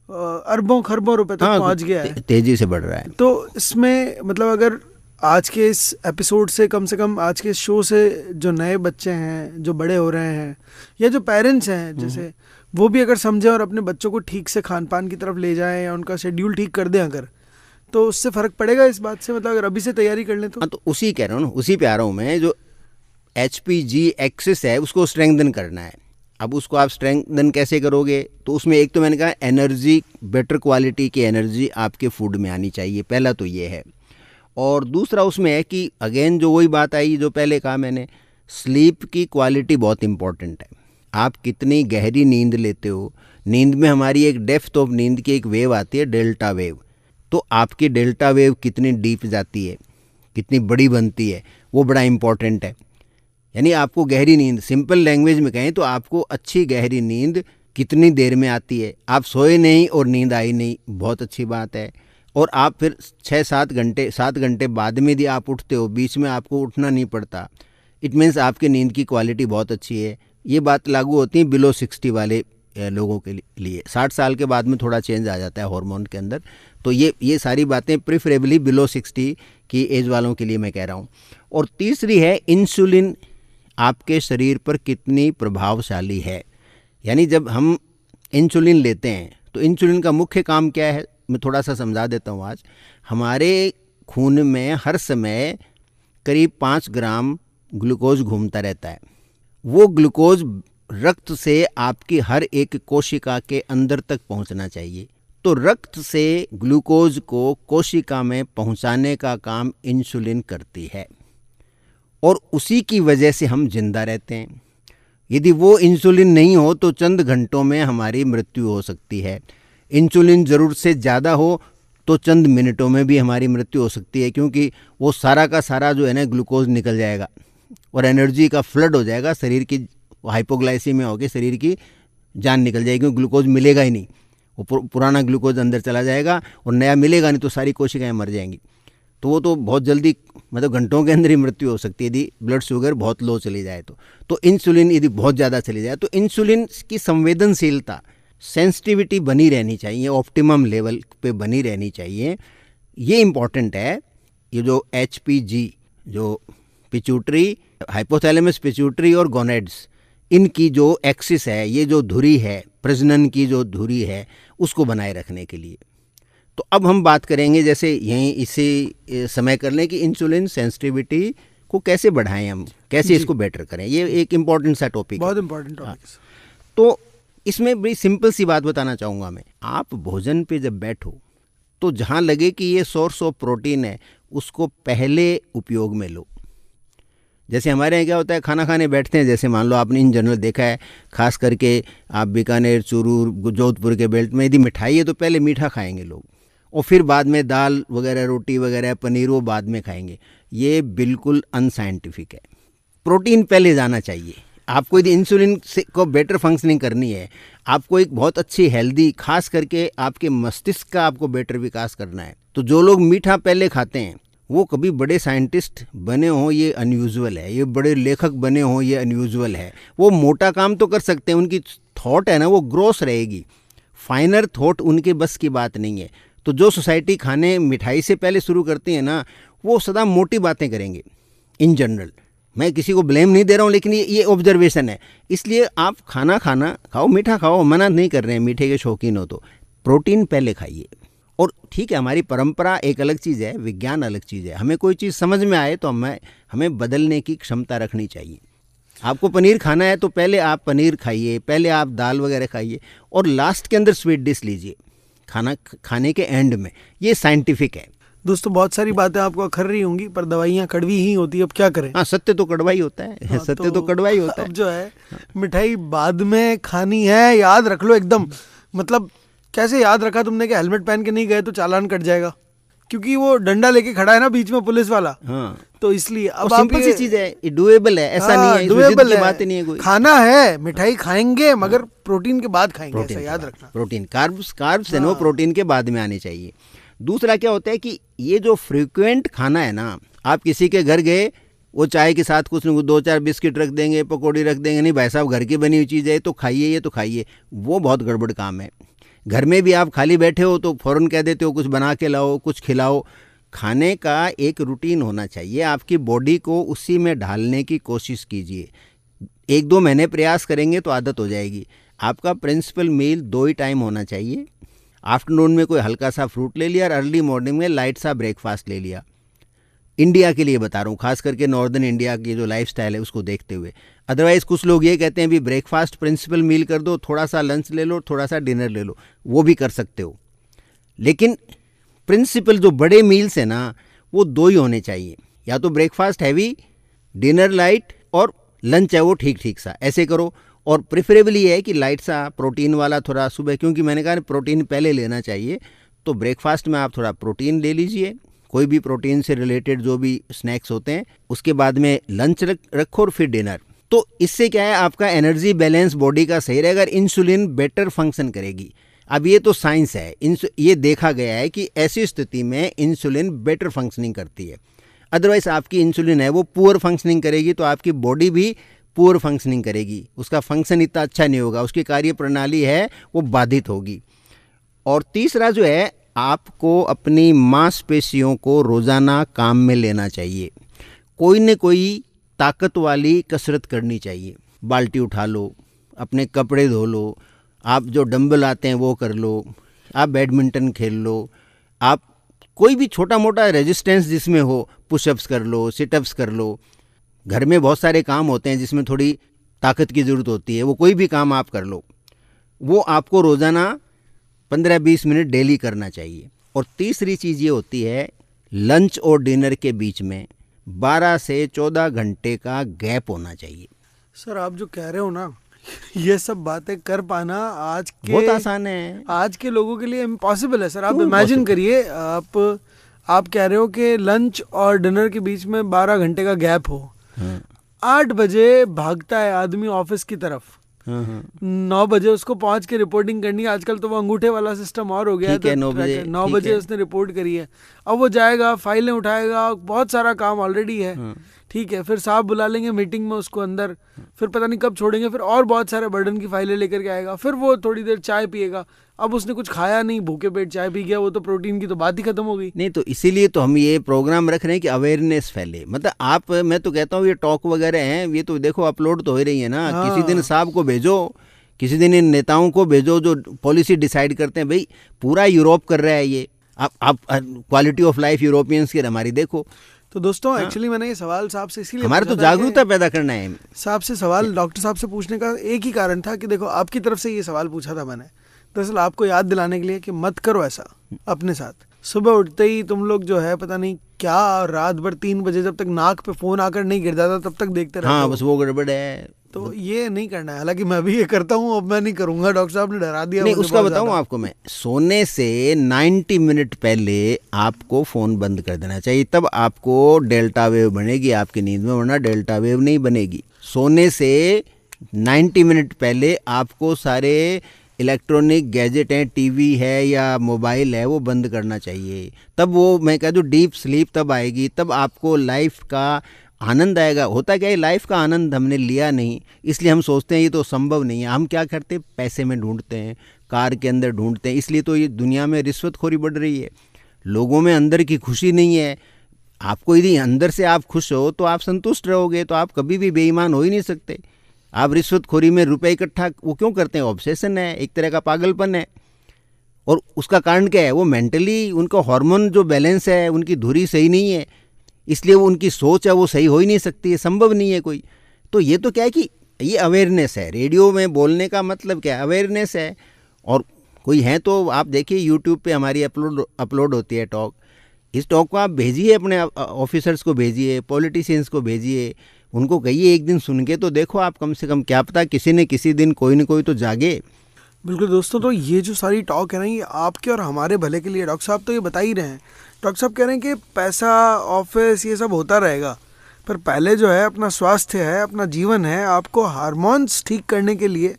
अरबों खरबों रुपए तक पहुंच गया है, तेजी से बढ़ रहा है। तो इसमें मतलब अगर आज के इस एपिसोड से कम आज के शो से जो नए बच्चे हैं जो बड़े हो रहे हैं, या जो पेरेंट्स हैं जैसे, वो भी अगर समझें और अपने बच्चों को ठीक से खान पान की तरफ ले जाएं या उनका शेड्यूल ठीक कर दें अगर, तो उससे फ़र्क पड़ेगा इस बात से, मतलब अगर अभी से तैयारी कर लें तो। हाँ, तो उसी कह रहा हूँ ना, उसी पे आ रहा हूँ मैं। जो HPG एक्सेस है उसको स्ट्रेंथन करना है। अब उसको आप स्ट्रेंथन कैसे करोगे, तो उसमें एक तो मैंने कहा एनर्जी, बेटर क्वालिटी की एनर्जी आपके फूड में आनी चाहिए, पहला तो ये है। और दूसरा उसमें है कि अगेन जो वही बात आई जो पहले कहा मैंने, स्लीप की क्वालिटी बहुत इंपॉर्टेंट है। आप कितनी गहरी नींद लेते हो, नींद में हमारी एक डेप्थ ऑफ नींद की एक वेव आती है, डेल्टा वेव। तो आपकी डेल्टा वेव कितनी डीप जाती है, कितनी बड़ी बनती है, वो बड़ा इंपॉर्टेंट है। यानी आपको गहरी नींद, सिंपल लैंग्वेज में कहें तो आपको अच्छी गहरी नींद कितनी देर में आती है। आप सोए नहीं और नींद आई नहीं, बहुत अच्छी बात है। और आप फिर 7 घंटे बाद में यदि आप उठते हो, बीच में आपको उठना नहीं पड़ता, इट मीन्स आपकी नींद की क्वालिटी बहुत अच्छी है। ये बात लागू होती है बिलो 60 वाले लोगों के लिए। 60 साल के बाद में थोड़ा चेंज आ जाता है हार्मोन के अंदर। तो ये सारी बातें प्रेफरेबली बिलो 60 की एज वालों के लिए मैं कह रहा हूँ। और तीसरी है इंसुलिन आपके शरीर पर कितनी प्रभावशाली है। यानी जब हम इंसुलिन लेते हैं तो इंसुलिन का मुख्य काम क्या है, मैं थोड़ा सा समझा देता हूँ आज। हमारे खून में हर समय करीब 5 ग्राम ग्लूकोज घूमता रहता है। वो ग्लूकोज रक्त से आपकी हर एक कोशिका के अंदर तक पहुंचना चाहिए। तो रक्त से ग्लूकोज को कोशिका में पहुंचाने का काम इंसुलिन करती है, और उसी की वजह से हम जिंदा रहते हैं। यदि वो इंसुलिन नहीं हो तो चंद घंटों में हमारी मृत्यु हो सकती है। इंसुलिन ज़रूरत से ज़्यादा हो तो चंद मिनटों में भी हमारी मृत्यु हो सकती है, क्योंकि वो सारा का सारा जो है ना ग्लूकोज निकल जाएगा और एनर्जी का फ्लड हो जाएगा, शरीर की हाइपोग्लाइसीमिया होकर शरीर की जान निकल जाएगी, क्योंकि ग्लूकोज मिलेगा ही नहीं। वो पुराना ग्लूकोज अंदर चला जाएगा और नया मिलेगा नहीं, तो सारी कोशिकाएं मर जाएंगी। तो वो तो बहुत जल्दी, मतलब घंटों के अंदर ही मृत्यु हो सकती है यदि ब्लड शुगर बहुत लो चली जाए तो इंसुलिन यदि बहुत ज़्यादा चली जाए तो इंसुलिन की संवेदनशीलता, सेंसिटिविटी बनी रहनी चाहिए, ऑप्टिमम लेवल पे बनी रहनी चाहिए। ये इम्पॉर्टेंट है। ये जो HPG, जो पिट्यूटरी, हाइपोथैलेमस, पिट्यूटरी और गोनेड्स, इनकी जो एक्सिस है, ये जो धुरी है, प्रजनन की जो धुरी है, उसको बनाए रखने के लिए। तो अब हम बात करेंगे, जैसे यहीं इसी समय कर लें कि इंसुलिन सेंसिटिविटी को कैसे बढ़ाएं, हम कैसे इसको बेटर करें। ये एक इम्पॉर्टेंट सा टॉपिक है, बहुत इम्पॉर्टेंट टॉपिक। तो इसमें बड़ी सिंपल सी बात बताना चाहूँगा मैं। आप भोजन पे जब बैठो तो जहाँ लगे कि ये सोर्स ऑफ प्रोटीन है, उसको पहले उपयोग में लो। जैसे हमारे यहाँ क्या होता है, खाना खाने बैठते हैं, जैसे मान लो आपने इन जनरल देखा है, खास करके आप बीकानेर, चूरू, जोधपुर के बेल्ट में यदि मिठाई है तो पहले मीठा खाएंगे लोग, और फिर बाद में दाल वगैरह, रोटी वगैरह, पनीर, वो बाद में खाएंगे। ये बिल्कुल अनसाइंटिफिक है। प्रोटीन पहले जाना चाहिए। आपको यदि इंसुलिन से को बेटर फंक्शनिंग करनी है, आपको एक बहुत अच्छी हेल्दी, खास करके आपके मस्तिष्क का आपको बेटर विकास करना है, तो जो लोग मीठा पहले खाते हैं वो कभी बड़े साइंटिस्ट बने हों, ये अनयूजुअल है। ये बड़े लेखक बने हों, ये अनयूजुअल है। वो मोटा काम तो कर सकते हैं, उनकी थॉट है ना वो ग्रोस रहेगी, फाइनर थॉट उनके बस की बात नहीं है। तो जो सोसाइटी खाने मिठाई से पहले शुरू करती है ना, वो सदा मोटी बातें करेंगे इन जनरल। मैं किसी को ब्लेम नहीं दे रहा हूँ, लेकिन ये ऑब्जर्वेशन है। इसलिए आप खाना खाओ, मीठा खाओ, मना नहीं कर रहे हैं, मीठे के शौकीन हो तो प्रोटीन पहले खाइए। और ठीक है, हमारी परंपरा एक अलग चीज़ है, विज्ञान अलग चीज़ है। हमें कोई चीज़ समझ में आए तो हमें बदलने की क्षमता रखनी चाहिए। आपको पनीर खाना है तो पहले आप पनीर खाइए, पहले आप दाल वगैरह खाइए, और लास्ट के अंदर स्वीट डिश लीजिए खाना खाने के एंड में। ये साइंटिफिक है। दोस्तों बहुत सारी बातें आपको अखर रही होंगी, पर दवाइयाँ कड़वी ही होती है, अब क्या करें। हाँ, सत्य तो कड़वा ही होता है। हाँ, सत्य तो कड़वा ही होता है। अब जो है मिठाई बाद में खानी है, याद रख लो एकदम। मतलब कैसे याद रखा तुमने कि हेलमेट पहन के नहीं गए तो चालान कट जाएगा, क्योंकि वो डंडा लेके खड़ा है ना बीच में पुलिस वाला। हाँ, तो इसलिए अब सिंपल सी चीज है, डुएबल है, ऐसा नहीं है, इसमें जिद की बात नहीं है कोई। खाना है, मिठाई खाएंगे मगर प्रोटीन के बाद खाएंगे, ऐसा याद रखना। प्रोटीन, कार्ब्स है ना, वो प्रोटीन के बाद में आने चाहिए। दूसरा क्या होता है कि ये जो फ्रीक्वेंट खाना है ना, आप किसी के घर गए, वो चाय के साथ कुछ न कुछ 2-4 बिस्किट रख देंगे, पकौड़ी रख देंगे, नहीं भाई साहब घर की बनी हुई चीज़ है तो खाइए, ये तो खाइए, वो बहुत गड़बड़ काम है। घर में भी आप खाली बैठे हो तो फ़ौरन कह देते हो कुछ बना के लाओ, कुछ खिलाओ। खाने का एक रूटीन होना चाहिए, आपकी बॉडी को उसी में ढालने की कोशिश कीजिए। 1-2 महीने प्रयास करेंगे तो आदत हो जाएगी। आपका प्रिंसिपल मील 2 ही टाइम होना चाहिए। आफ्टरनून में कोई हल्का सा फ्रूट ले लिया और अर्ली मॉर्निंग में लाइट सा ब्रेकफास्ट ले लिया। इंडिया के लिए बता रहा हूँ, खास करके नॉर्दर्न इंडिया की जो लाइफस्टाइल है उसको देखते हुए। अदरवाइज़ कुछ लोग ये कहते हैं भी ब्रेकफास्ट प्रिंसिपल मील कर दो, थोड़ा सा लंच ले लो, थोड़ा सा डिनर ले लो, वो भी कर सकते हो। लेकिन प्रिंसिपल जो बड़े मील्स है ना, वो 2 ही होने चाहिए, या तो ब्रेकफास्ट हैवी, डिनर लाइट, और लंच है वो ठीक ठीक सा, ऐसे करो। और प्रेफरेबली है कि लाइट सा प्रोटीन वाला थोड़ा सुबह, क्योंकि मैंने कहा प्रोटीन पहले लेना चाहिए, तो ब्रेकफास्ट में आप थोड़ा प्रोटीन ले लीजिए, कोई भी प्रोटीन से रिलेटेड जो भी स्नैक्स होते हैं, उसके बाद में लंच रखो और फिर डिनर। तो इससे क्या है, आपका एनर्जी बैलेंस बॉडी का सही रहेगा, इंसुलिन बेटर फंक्शन करेगी। अब ये तो साइंस है, ये देखा गया है कि ऐसी स्थिति में इंसुलिन बेटर फंक्शनिंग करती है। अदरवाइज आपकी इंसुलिन है वो पुअर फंक्शनिंग करेगी, तो आपकी बॉडी भी पुअर फंक्शनिंग करेगी, उसका फंक्शन इतना अच्छा नहीं होगा, उसकी कार्य प्रणाली है वो बाधित होगी। और तीसरा जो है, आपको अपनी मांसपेशियों को रोज़ाना काम में लेना चाहिए, कोई न कोई ताकत वाली कसरत करनी चाहिए। बाल्टी उठा लो, अपने कपड़े धो लो, आप जो डंबल आते हैं वो कर लो, आप बैडमिंटन खेल लो, आप कोई भी छोटा मोटा रेजिस्टेंस जिसमें हो, पुशअप्स कर लो, सिटअप्स कर लो। घर में बहुत सारे काम होते हैं जिसमें थोड़ी ताकत की ज़रूरत होती है, वो कोई भी काम आप कर लो, वो आपको रोज़ाना 15-20 मिनट डेली करना चाहिए। और तीसरी चीज़ ये होती है, लंच और डिनर के बीच में 12 से 14 घंटे का गैप होना चाहिए। सर आप जो कह रहे हो ना, ये सब बातें कर पाना आज के बहुत आसान है, आज के लोगों के लिए इम्पॉसिबल है। सर आप इमेजिन करिए, आप कह रहे हो कि लंच और डिनर के बीच में 12 घंटे का गैप हो। 8 बजे भागता है आदमी ऑफिस की तरफ, 9 बजे उसको पहुंच के रिपोर्टिंग करनी है। आजकल तो वो अंगूठे वाला सिस्टम और हो गया है, तो 9 बजे उसने रिपोर्ट करी है, अब वो जाएगा, फाइलें उठाएगा, बहुत सारा काम ऑलरेडी है, ठीक है। फिर साहब बुला लेंगे मीटिंग में उसको अंदर, फिर पता नहीं कब छोड़ेंगे, फिर और बहुत सारे बर्डन की फाइलें लेकर के आएगा, फिर वो थोड़ी देर चाय पिएगा। अब उसने कुछ खाया नहीं, भूखे पेट चाय पी गया, वो तो प्रोटीन की तो बात ही खत्म हो गई। नहीं, तो इसीलिए तो हम ये प्रोग्राम रख रहे हैं कि अवेयरनेस फैले। मतलब मैं तो कहता हूँ ये टॉक वगैरह हैं, ये तो देखो अपलोड तो हो ही रही है ना। किसी दिन साहब को भेजो, किसी दिन इन नेताओं को भेजो जो पॉलिसी डिसाइड करते हैं। भाई पूरा यूरोप कर रहा है ये, आप क्वालिटी ऑफ लाइफ यूरोपियंस की हमारी देखो। तो दोस्तों एक्चुअली मैंने ये सवाल साहब से इसीलिए हमारे तो जागरूकता पैदा करना है। साहब से सवाल डॉक्टर साहब से पूछने का एक ही कारण था कि देखो आपकी तरफ से ये सवाल पूछा था मैंने, दरअसल आपको याद दिलाने के लिए कि मत करो ऐसा अपने साथ। सुबह उठते ही तुम लोग जो है पता नहीं क्या, रात भर 3 बजे जब तक नाक पे फोन आकर नहीं गिर जाता तब तक देखते रहते। हाँ, बस वो गड़बड़ है, तो ये नहीं करना है। हालांकि मैं भी ये करता हूँ, अब मैं नहीं करूंगा, डॉक्टर साहब ने डरा दिया। नहीं, उसका बताऊं आपको मैं, सोने से 90 मिनट पहले आपको फ़ोन बंद कर देना चाहिए, तब आपको डेल्टा वेव बनेगी आपकी नींद में, वरना डेल्टा वेव नहीं बनेगी। सोने से 90 मिनट पहले आपको सारे इलेक्ट्रॉनिक गैजेट हैं, टीवी है या मोबाइल है, वो बंद करना चाहिए। तब वो मैं कह दूँ डीप स्लीप तब आएगी, तब आपको लाइफ का आनंद आएगा। होता क्या है, लाइफ का आनंद हमने लिया नहीं, इसलिए हम सोचते हैं ये तो संभव नहीं है। हम क्या करते हैं, पैसे में ढूंढते हैं, कार के अंदर ढूंढते हैं। इसलिए तो ये दुनिया में रिश्वतखोरी बढ़ रही है, लोगों में अंदर की खुशी नहीं है। आपको यदि अंदर से आप खुश हो तो आप संतुष्ट रहोगे, तो आप कभी भी बेईमान हो ही नहीं सकते। आप रिश्वतखोरी में रुपए इकट्ठा वो क्यों करते हैं, ऑब्सेशन है, एक तरह का पागलपन है। और उसका कारण क्या है, वो मेंटली उनका हार्मोन जो बैलेंस है, उनकी धुरी सही नहीं है, इसलिए वो उनकी सोच है वो सही हो ही नहीं सकती है, संभव नहीं है कोई। तो ये तो क्या है कि ये अवेयरनेस है, रेडियो में बोलने का मतलब क्या है, अवेयरनेस है। और कोई है तो आप देखिए यूट्यूब पे हमारी अपलोड होती है टॉक, इस टॉक को आप भेजिए, अपने ऑफिसर्स को भेजिए, पॉलिटिशियंस को भेजिए, उनको कहिए एक दिन सुन के तो देखो आप, कम से कम क्या पता किसी न किसी दिन कोई न कोई तो जागे। बिल्कुल दोस्तों, तो ये जो सारी टॉक है ना, ये आपके और हमारे भले के लिए। डॉक्टर साहब तो ये बता ही रहे हैं, डॉक्टर साहब कह रहे हैं कि पैसा, ऑफिस, ये सब होता रहेगा, पर पहले जो है अपना स्वास्थ्य है, अपना जीवन है, आपको हार्मोन्स ठीक करने के लिए,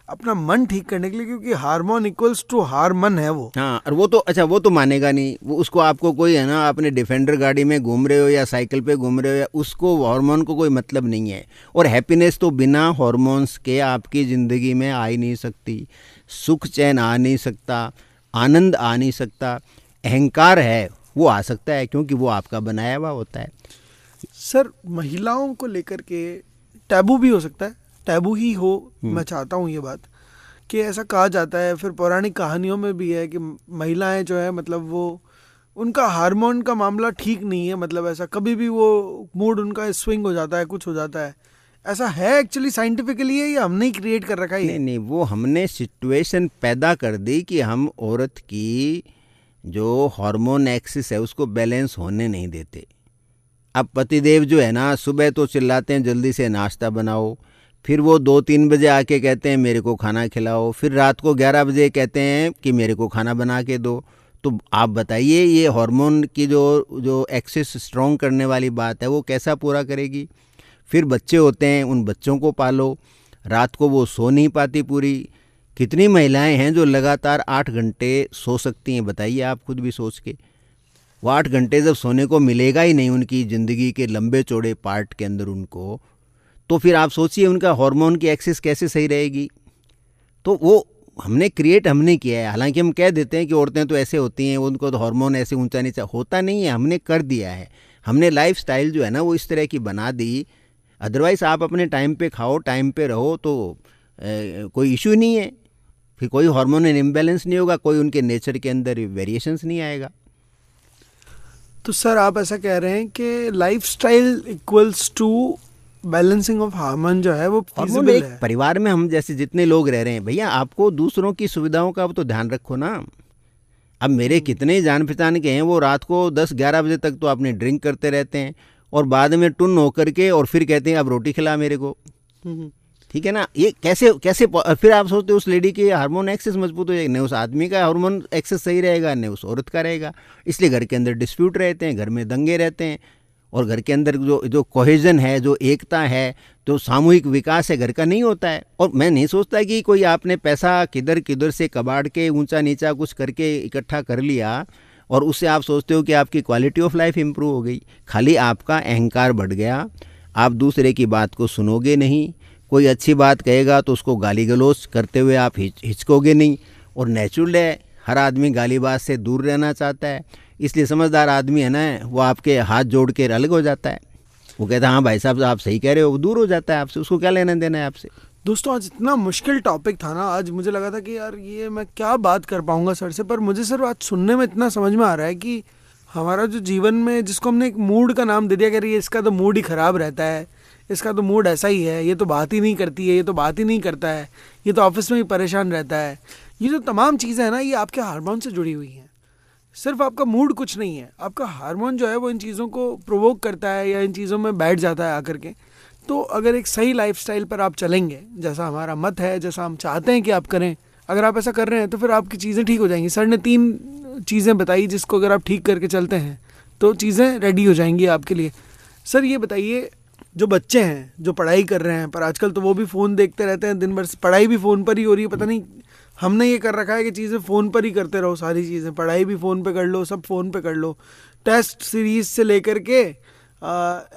अपना मन ठीक करने के लिए, क्योंकि हार्मोन इक्वल्स टू हारमन है वो। हाँ, और वो तो अच्छा, वो तो मानेगा नहीं वो, उसको आपको कोई है ना, अपने डिफेंडर गाड़ी में घूम रहे हो या साइकिल पे घूम रहे हो, या उसको हार्मोन को कोई मतलब नहीं है। और हैप्पीनेस तो बिना हार्मोन्स के आपकी ज़िंदगी में आ ही नहीं सकती, सुख चैन आ नहीं सकता, आनंद आ नहीं सकता। अहंकार है वो आ सकता है, क्योंकि वो आपका बनाया हुआ होता है। सर, महिलाओं को लेकर के टैबू भी हो सकता है, टैबू ही हो, मैं चाहता हूँ ये बात, कि ऐसा कहा जाता है, फिर पौराणिक कहानियों में भी है कि महिलाएं जो है, मतलब वो, उनका हार्मोन का मामला ठीक नहीं है, मतलब ऐसा कभी भी वो मूड उनका स्विंग हो जाता है, कुछ हो जाता है। ऐसा है एक्चुअली साइंटिफिकली है या हमने ही क्रिएट कर रखा है? नहीं नहीं, वो हमने सिचुएशन पैदा कर दी कि हम औरत की जो हार्मोन एक्सिस है उसको बैलेंस होने नहीं देते। अब पतिदेव जो है ना, सुबह तो चिल्लाते हैं जल्दी से नाश्ता बनाओ, फिर वो 2-3 बजे आके कहते हैं मेरे को खाना खिलाओ, फिर रात को 11 बजे कहते हैं कि मेरे को खाना बना के दो। तो आप बताइए, ये हार्मोन की जो एक्सेस स्ट्रॉन्ग करने वाली बात है वो कैसा पूरा करेगी? फिर बच्चे होते हैं, उन बच्चों को पालो, रात को वो सो नहीं पाती पूरी। कितनी महिलाएं हैं जो लगातार 8 घंटे सो सकती हैं, बताइए आप खुद भी सोच के। वो 8 घंटे जब सोने को मिलेगा ही नहीं उनकी ज़िंदगी के लंबे चौड़े पार्ट के अंदर उनको, तो फिर आप सोचिए उनका हार्मोन की एक्सेस कैसे सही रहेगी। तो वो हमने किया है। हालांकि हम कह देते हैं कि औरतें तो ऐसे होती हैं, उनको तो हार्मोन ऐसे ऊंचा नीचा होता नहीं है, हमने कर दिया है। हमने लाइफस्टाइल जो है ना वो इस तरह की बना दी। अदरवाइज़ आप अपने टाइम पे खाओ, टाइम पे रहो, तो कोई इशू नहीं है, फिर कोई हार्मोनल इम्बैलेंस नहीं होगा, कोई उनके नेचर के अंदर वेरिएशंस नहीं आएगा। तो सर आप ऐसा कह रहे हैं कि lifestyle equals to balancing of hormone जो है वो फिजिबल है। परिवार में हम जैसे जितने लोग रह रहे हैं, भैया आपको दूसरों की सुविधाओं का तो ध्यान रखो ना। अब मेरे कितने जान पहचान के हैं, वो रात को 10-11 बजे तक तो अपने ड्रिंक करते रहते हैं, और बाद में टुन होकर के और फिर कहते हैं अब रोटी खिला मेरे को। ठीक है ना, ये कैसे फिर आप सोचते हो उस लेडी की हार्मोन एक्सेस मजबूत हो जाएगी, न उस आदमी का हार्मोन एक्सेस सही रहेगा, न उस औरत का रहेगा। इसलिए घर के अंदर डिस्प्यूट रहते हैं, घर में दंगे रहते हैं, और घर के अंदर जो कोहेजन है, जो एकता है, जो सामूहिक विकास है, घर का नहीं होता है। और मैं नहीं सोचता कि कोई आपने पैसा किधर किधर से कबाड़ के ऊंचा नीचा कुछ करके इकट्ठा कर लिया और उससे आप सोचते हो कि आपकी क्वालिटी ऑफ लाइफ इंप्रूव हो गई। खाली आपका अहंकार बढ़ गया, आप दूसरे की बात को सुनोगे नहीं, कोई अच्छी बात कहेगा तो उसको गाली गलौज करते हुए आप हिचकोगे नहीं। और नेचुरल है, हर आदमी गालीबाज से दूर रहना चाहता है, इसलिए समझदार आदमी है ना, वो आपके हाथ जोड़ के अलग हो जाता है। वो कहता है हाँ भाई साहब आप सही कह रहे हो, वो दूर हो जाता है आपसे, उसको क्या लेना देना है आपसे। दोस्तों, आज इतना मुश्किल टॉपिक था ना, आज मुझे लगा था कि यार ये मैं क्या बात कर पाऊंगा सर से, पर मुझे सर आज सुनने में इतना समझ में आ रहा है कि हमारा जो जीवन में, जिसको हमने एक मूड का नाम दे दिया कि इसका तो मूड ही ख़राब रहता है, इसका तो मूड ऐसा ही है, ये तो बात ही नहीं करती है, ये तो बात ही नहीं करता है, ये तो ऑफिस में ही परेशान रहता है, ये जो तमाम चीज़ें हैं ना, ये आपके हार्मोन से जुड़ी हुई हैं। सिर्फ आपका मूड कुछ नहीं है, आपका हार्मोन जो है वो इन चीज़ों को प्रोवोक करता है या इन चीज़ों में बैठ जाता है आकर के। तो अगर एक सही लाइफस्टाइल पर आप चलेंगे, जैसा हमारा मत है, जैसा हम चाहते हैं कि आप करें, अगर आप ऐसा कर रहे हैं तो फिर आपकी चीज़ें ठीक हो जाएंगी। सर ने 3 चीज़ें बताई जिसको अगर आप ठीक करके चलते हैं तो चीज़ें रेडी हो जाएंगी आपके लिए। सर ये बताइए, जो बच्चे हैं जो पढ़ाई कर रहे हैं, पर आजकल तो वो भी फ़ोन देखते रहते हैं दिन भर, पढ़ाई भी फ़ोन पर ही हो रही है। पता नहीं हमने ये कर रखा है कि चीज़ें फ़ोन पर ही करते रहो, सारी चीज़ें, पढ़ाई भी फ़ोन पे कर लो, सब फ़ोन पे कर लो, टेस्ट सीरीज़ से लेकर के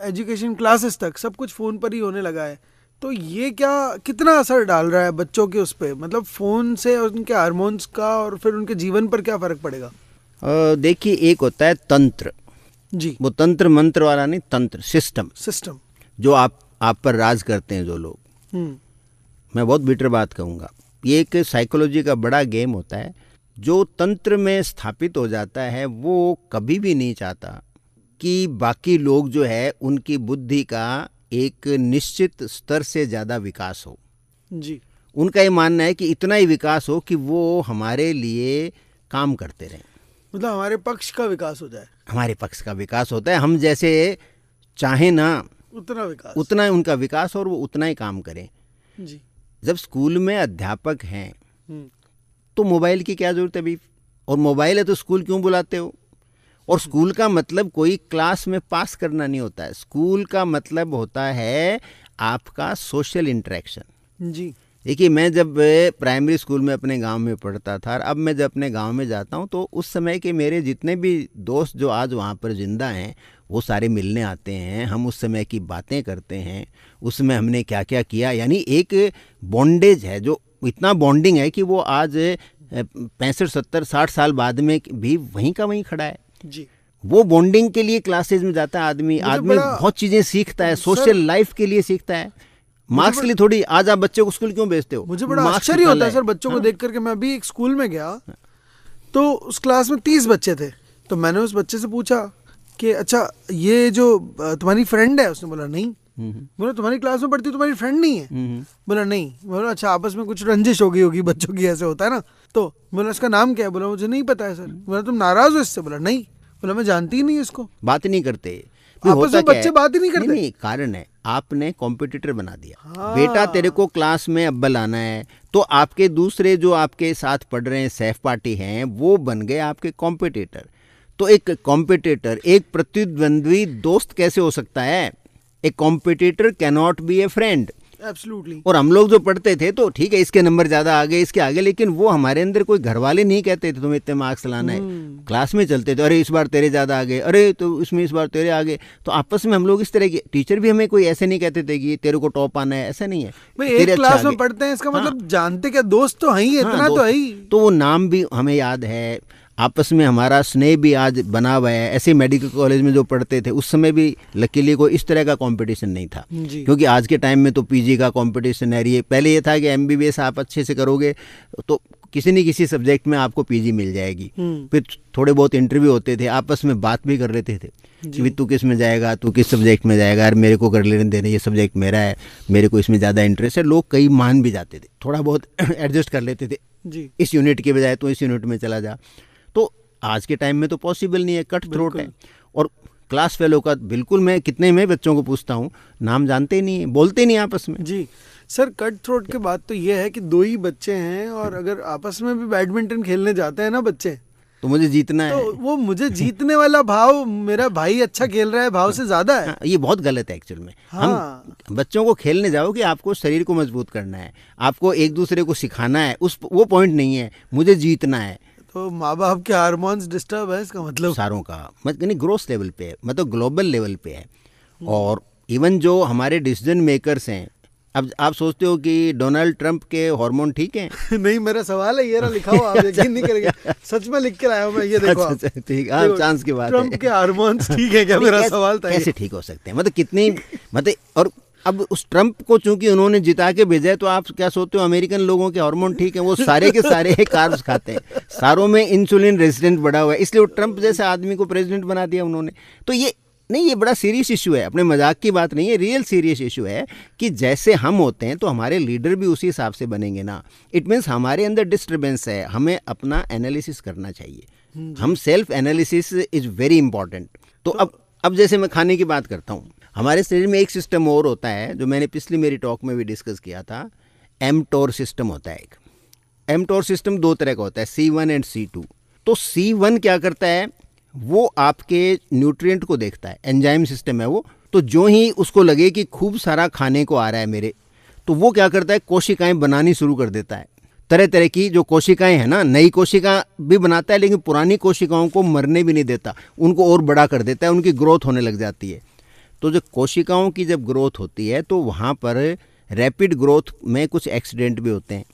एजुकेशन क्लासेस तक सब कुछ फ़ोन पर ही होने लगा है। तो ये कितना असर डाल रहा है बच्चों के उस पर, मतलब फ़ोन से और उनके हार्मोन्स का, और फिर उनके जीवन पर क्या फ़र्क पड़ेगा? देखिए, एक होता है तंत्र जी, वो तंत्र मंत्र वाला नहीं, तंत्र सिस्टम जो आप पर राज करते हैं जो लोग। मैं बहुत बिटर बात कहूँगा, ये एक साइकोलॉजी का बड़ा गेम होता है। जो तंत्र में स्थापित हो जाता है वो कभी भी नहीं चाहता कि बाकी लोग जो है उनकी बुद्धि का एक निश्चित स्तर से ज़्यादा विकास हो। जी, उनका ये मानना है कि इतना ही विकास हो कि वो हमारे लिए काम करते रहें। मतलब हमारे पक्ष का विकास हो जाए, हमारे पक्ष का विकास होता है। हम जैसे चाहें ना उतना उनका विकास, और वो उतना ही काम करें जी। जब स्कूल में अध्यापक हैं हम्म, तो मोबाइल की क्या जरूरत है अभी? और मोबाइल है तो स्कूल क्यों बुलाते हो? और स्कूल का मतलब कोई क्लास में पास करना नहीं होता है। स्कूल का मतलब होता है आपका सोशल इंटरेक्शन। जी। देखिए, मैं जब प्राइमरी स्कूल में अपने गांव में पढ़ता था, और अब मैं जब अपने गांव में जाता हूं, तो उस समय के मेरे जितने भी दोस्त जो आज वहां पर जिंदा हैं, वो सारे मिलने आते हैं। हम उस समय की बातें करते हैं, उसमें हमने क्या क्या किया। यानी एक बॉन्डेज है, जो इतना बॉन्डिंग है कि वो आज 65, 70, 60 साल बाद में भी वहीं का वहीं खड़ा है जी। वो बॉन्डिंग के लिए क्लासेज में जाता है आदमी बहुत चीजें सीखता है, सोशल लाइफ के लिए सीखता है, मार्क्स के लिए थोड़ी। आज आप बच्चे को स्कूल क्यों भेजते हो? मुझे बड़ा आश्चर्य होता है सर बच्चों को देख करके। मैं अभी एक स्कूल में गया तो उस क्लास में 30 बच्चे थे। तो मैंने उस बच्चे से पूछा कि अच्छा ये जो तुम्हारी फ्रेंड है? उसने बोला नहीं। बोला तुम्हारी क्लास में पढ़ती तुम्हारी फ्रेंड नहीं है? बोला नहीं। बोला अच्छा आपस में कुछ रंजिश हो गई होगी बच्चों की, ऐसे होता है ना। तो बोला इसका नाम क्या है? बोला मुझे नहीं पता है सर। बोला तुम नाराज हो इससे? बोला नहीं। बोला मैं जानती ही नहीं इसको। बात नहीं करते, आपस में बच्चे बात ही नहीं करते। नहीं, कारण है आपने कॉम्पिटिटर बना दिया। हाँ। बेटा तेरे को क्लास में अव्वल आना है, तो आपके दूसरे जो आपके साथ पढ़ रहे हैं सहपाठी हैं, वो बन गए आपके कॉम्पिटिटर। तो एक कॉम्पिटिटर, एक प्रतिद्वंद्वी दोस्त कैसे हो सकता है? A competitor can not be a friend. Absolutely. और हम लोग जो पढ़ते थे तो ठीक है इसके नंबर ज्यादा आ गए, इसके आगे, लेकिन वो हमारे अंदर कोई घर वाले नहीं कहते थे तुम्हें इतने मार्क्स लाना है। क्लास में चलते थे, अरे इस बार तेरे ज्यादा आ गए, अरे तो इसमें इस बार तेरे आ गए। तो आपस में हम लोग इस तरह के, टीचर भी हमें कोई ऐसे नहीं कहते थे कि तेरे को टॉप आना है, ऐसा नहीं है। भाई एक क्लास में पढ़ते हैं, इसका मतलब जानते क्या, दोस्त तो है ही, इतना तो है ही। तो वो नाम भी हमें याद है, आपस में हमारा स्नेह भी आज बना हुआ है। ऐसे मेडिकल कॉलेज में जो पढ़ते थे उस समय भी लकीली कोई इस तरह का कंपटीशन नहीं था, क्योंकि आज के टाइम में तो पीजी का कंपटीशन है। ये पहले ये था कि एमबीबीएस आप अच्छे से करोगे तो किसी न किसी सब्जेक्ट में आपको पीजी मिल जाएगी। फिर थोड़े बहुत इंटरव्यू होते थे, आपस में बात भी कर लेते थे कि तू किस में जाएगा, तू किस सब्जेक्ट में जाएगा, यार मेरे को कर लेने देने, ये सब्जेक्ट मेरा है, मेरे को इसमें ज़्यादा इंटरेस्ट है। लोग कई मान भी जाते थे, थोड़ा बहुत एडजस्ट कर लेते थे जी। इस यूनिट के बजाय तो इस यूनिट में चला जा। तो आज के टाइम में तो पॉसिबल नहीं है, कट थ्रोट है। और क्लास फेलो का बिल्कुल, मैं कितने में बच्चों को पूछता हूँ नाम जानते ही नहीं है, बोलते नहीं आपस में जी। सर कट थ्रोट के बाद तो ये है कि 2 ही बच्चे हैं और अगर आपस में भी बैडमिंटन खेलने जाते हैं ना बच्चे, तो मुझे जीतना तो है। वो मुझे जीतने वाला भाव, मेरा भाई अच्छा खेल रहा है भाव से ज्यादा है। ये बहुत गलत है एक्चुअल में। हम बच्चों को खेलने जाओ कि आपको शरीर को मजबूत करना है, आपको एक दूसरे को सिखाना है, वो पॉइंट नहीं है मुझे जीतना है। तो माँ बाप के हार्मोन्स डिस्टर्ब है, इसका मतलब सारों का मतलब ग्रोथ लेवल पे है, मतलब ग्लोबल लेवल पे है। और इवन जो हमारे डिसीजन मेकर्स हैं, अब आप सोचते हो कि डोनाल्ड ट्रंप के हार्मोन ठीक हैं? नहीं, मेरा सवाल है, ये रहा लिखा हुआ, आप यकीन नहीं करेंगे, सच में लिख के लाया हूं मैं, ये देखो। अच्छा, ठीक, आप चांस की बात है। ट्रंप के हार्मोन्स ठीक है क्या? मेरा सवाल था कैसे ठीक हो सकते हैं? मतलब कितनी, मतलब, और अब उस ट्रंप को चूंकि उन्होंने जिता के भेजा है, तो आप क्या सोचते हो अमेरिकन लोगों के हार्मोन ठीक है? वो सारे के सारे कार्ब्स खाते हैं, सारों में इंसुलिन रेजिस्टेंट बढ़ा हुआ है, इसलिए वो ट्रंप जैसे आदमी को प्रेसिडेंट बना दिया उन्होंने। तो ये नहीं, ये बड़ा सीरियस इशू है, अपने मजाक की बात नहीं है, रियल सीरियस इशू है कि जैसे हम होते हैं तो हमारे लीडर भी उसी हिसाब से बनेंगे ना। इट मीन्स हमारे अंदर डिस्टर्बेंस है, हमें अपना एनालिसिस करना चाहिए। हम self analysis is very important. तो अब जैसे मैं खाने की बात करता हूँ, हमारे शरीर में एक सिस्टम और होता है जो मैंने पिछली मेरी टॉक में भी डिस्कस किया था, एमटोर सिस्टम होता है एक। एमटोर सिस्टम 2 तरह का होता है, C1 एंड C2। तो C1 क्या करता है, वो आपके न्यूट्रिएंट को देखता है, एंजाइम सिस्टम है वो। तो जो ही उसको लगे कि खूब सारा खाने को आ रहा है मेरे, तो वो क्या करता है, कोशिकाएं बनानी शुरू कर देता है। तरह तरह की जो कोशिकाएं हैं ना, नई कोशिका भी बनाता है, लेकिन पुरानी कोशिकाओं को मरने भी नहीं देता, उनको और बड़ा कर देता है, उनकी ग्रोथ होने लग जाती है। तो जो कोशिकाओं की जब ग्रोथ होती है तो वहाँ पर रैपिड ग्रोथ में कुछ एक्सीडेंट भी होते हैं।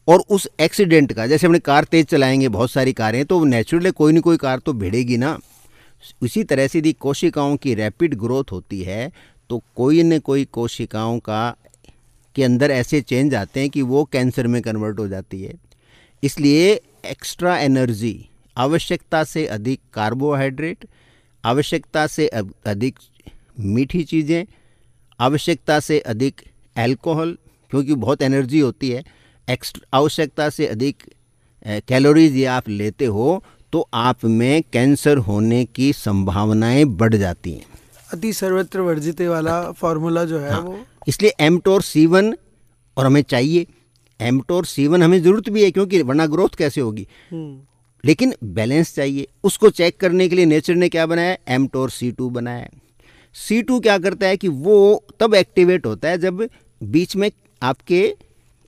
और उस एक्सीडेंट का, जैसे अपने कार तेज चलाएंगे, बहुत सारी कारें, तो नेचुरली कोई ना कोई कार तो भिड़ेगी ना। उसी तरह से यदि कोशिकाओं की रैपिड ग्रोथ होती है तो कोई न कोई कोशिकाओं का के अंदर ऐसे चेंज आते हैं कि वो कैंसर में कन्वर्ट हो जाती है। इसलिए एक्स्ट्रा एनर्जी, आवश्यकता से अधिक कार्बोहाइड्रेट, आवश्यकता से अधिक मीठी चीज़ें, आवश्यकता से अधिक अल्कोहल, क्योंकि बहुत एनर्जी होती है, आवश्यकता से अधिक कैलोरीज ये आप लेते हो तो आप में कैंसर होने की संभावनाएं बढ़ जाती हैं। अति सर्वत्र वर्जिते वाला फॉर्मूला जो है हाँ, वो, इसलिए एमटोर C1 और हमें चाहिए, एमटोर C1 हमें ज़रूरत भी है, क्योंकि वरना ग्रोथ कैसे होगी। लेकिन बैलेंस चाहिए, उसको चेक करने के लिए नेचर ने क्या बनाया, एमटोर C2 बनाया है। C2 क्या करता है कि वो तब एक्टिवेट होता है जब बीच में आपके